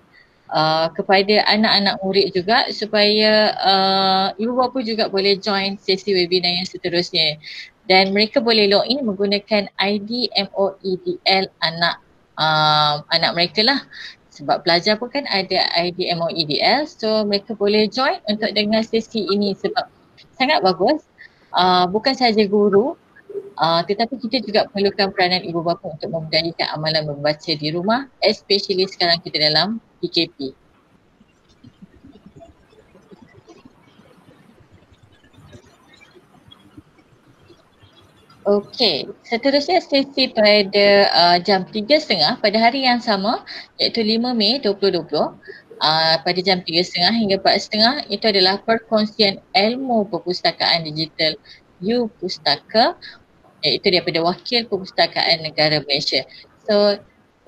kepada anak-anak murid juga, supaya ibu bapa juga boleh join sesi webinar yang seterusnya, dan mereka boleh login menggunakan ID MOEDL anak mereka lah, sebab pelajar pun kan ada ID MOEDL, so mereka boleh join untuk dengar sesi ini sebab sangat bagus. Bukan sahaja guru, tetapi kita juga perlukan peranan ibu bapa untuk membudayakan amalan membaca di rumah, especially sekarang kita dalam PKP. Okey, seterusnya sesi pada jam 3.30 pada hari yang sama, iaitu 5 Mei 2020, pada jam 3.30 hingga 4.30, itu adalah perkongsian ilmu perpustakaan digital U-Pustaka, iaitu daripada Wakil Perpustakaan Negara Malaysia. So,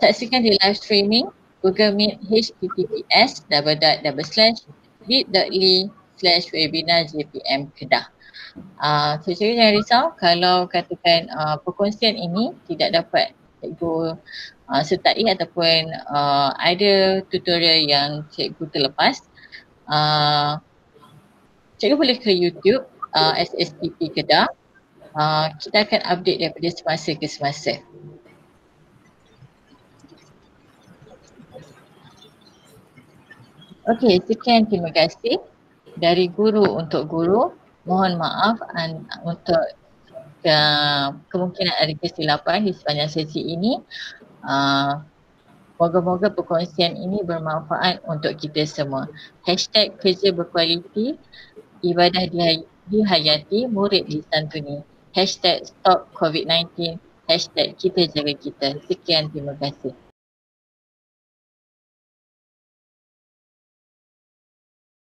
saksikan di live streaming Google Meet https://bit.ly/webinar.jpm Kedah. So cikgu jangan risau kalau katakan perkongsian ini tidak dapat cikgu sertai ataupun ada tutorial yang cikgu terlepas, cikgu boleh ke YouTube SSTP Kedah. Kita akan update daripada semasa ke semasa. Okey, sekian, terima kasih dari guru untuk guru. Mohon maaf untuk kemungkinan ada kesilapan di sepanjang sesi ini. Moga-moga perkongsian ini bermanfaat untuk kita semua. Hashtag kerja berkualiti, ibadah dihayati, murid disantuni. Hashtag stop COVID-19, hashtag kita jaga kita. Sekian, terima kasih.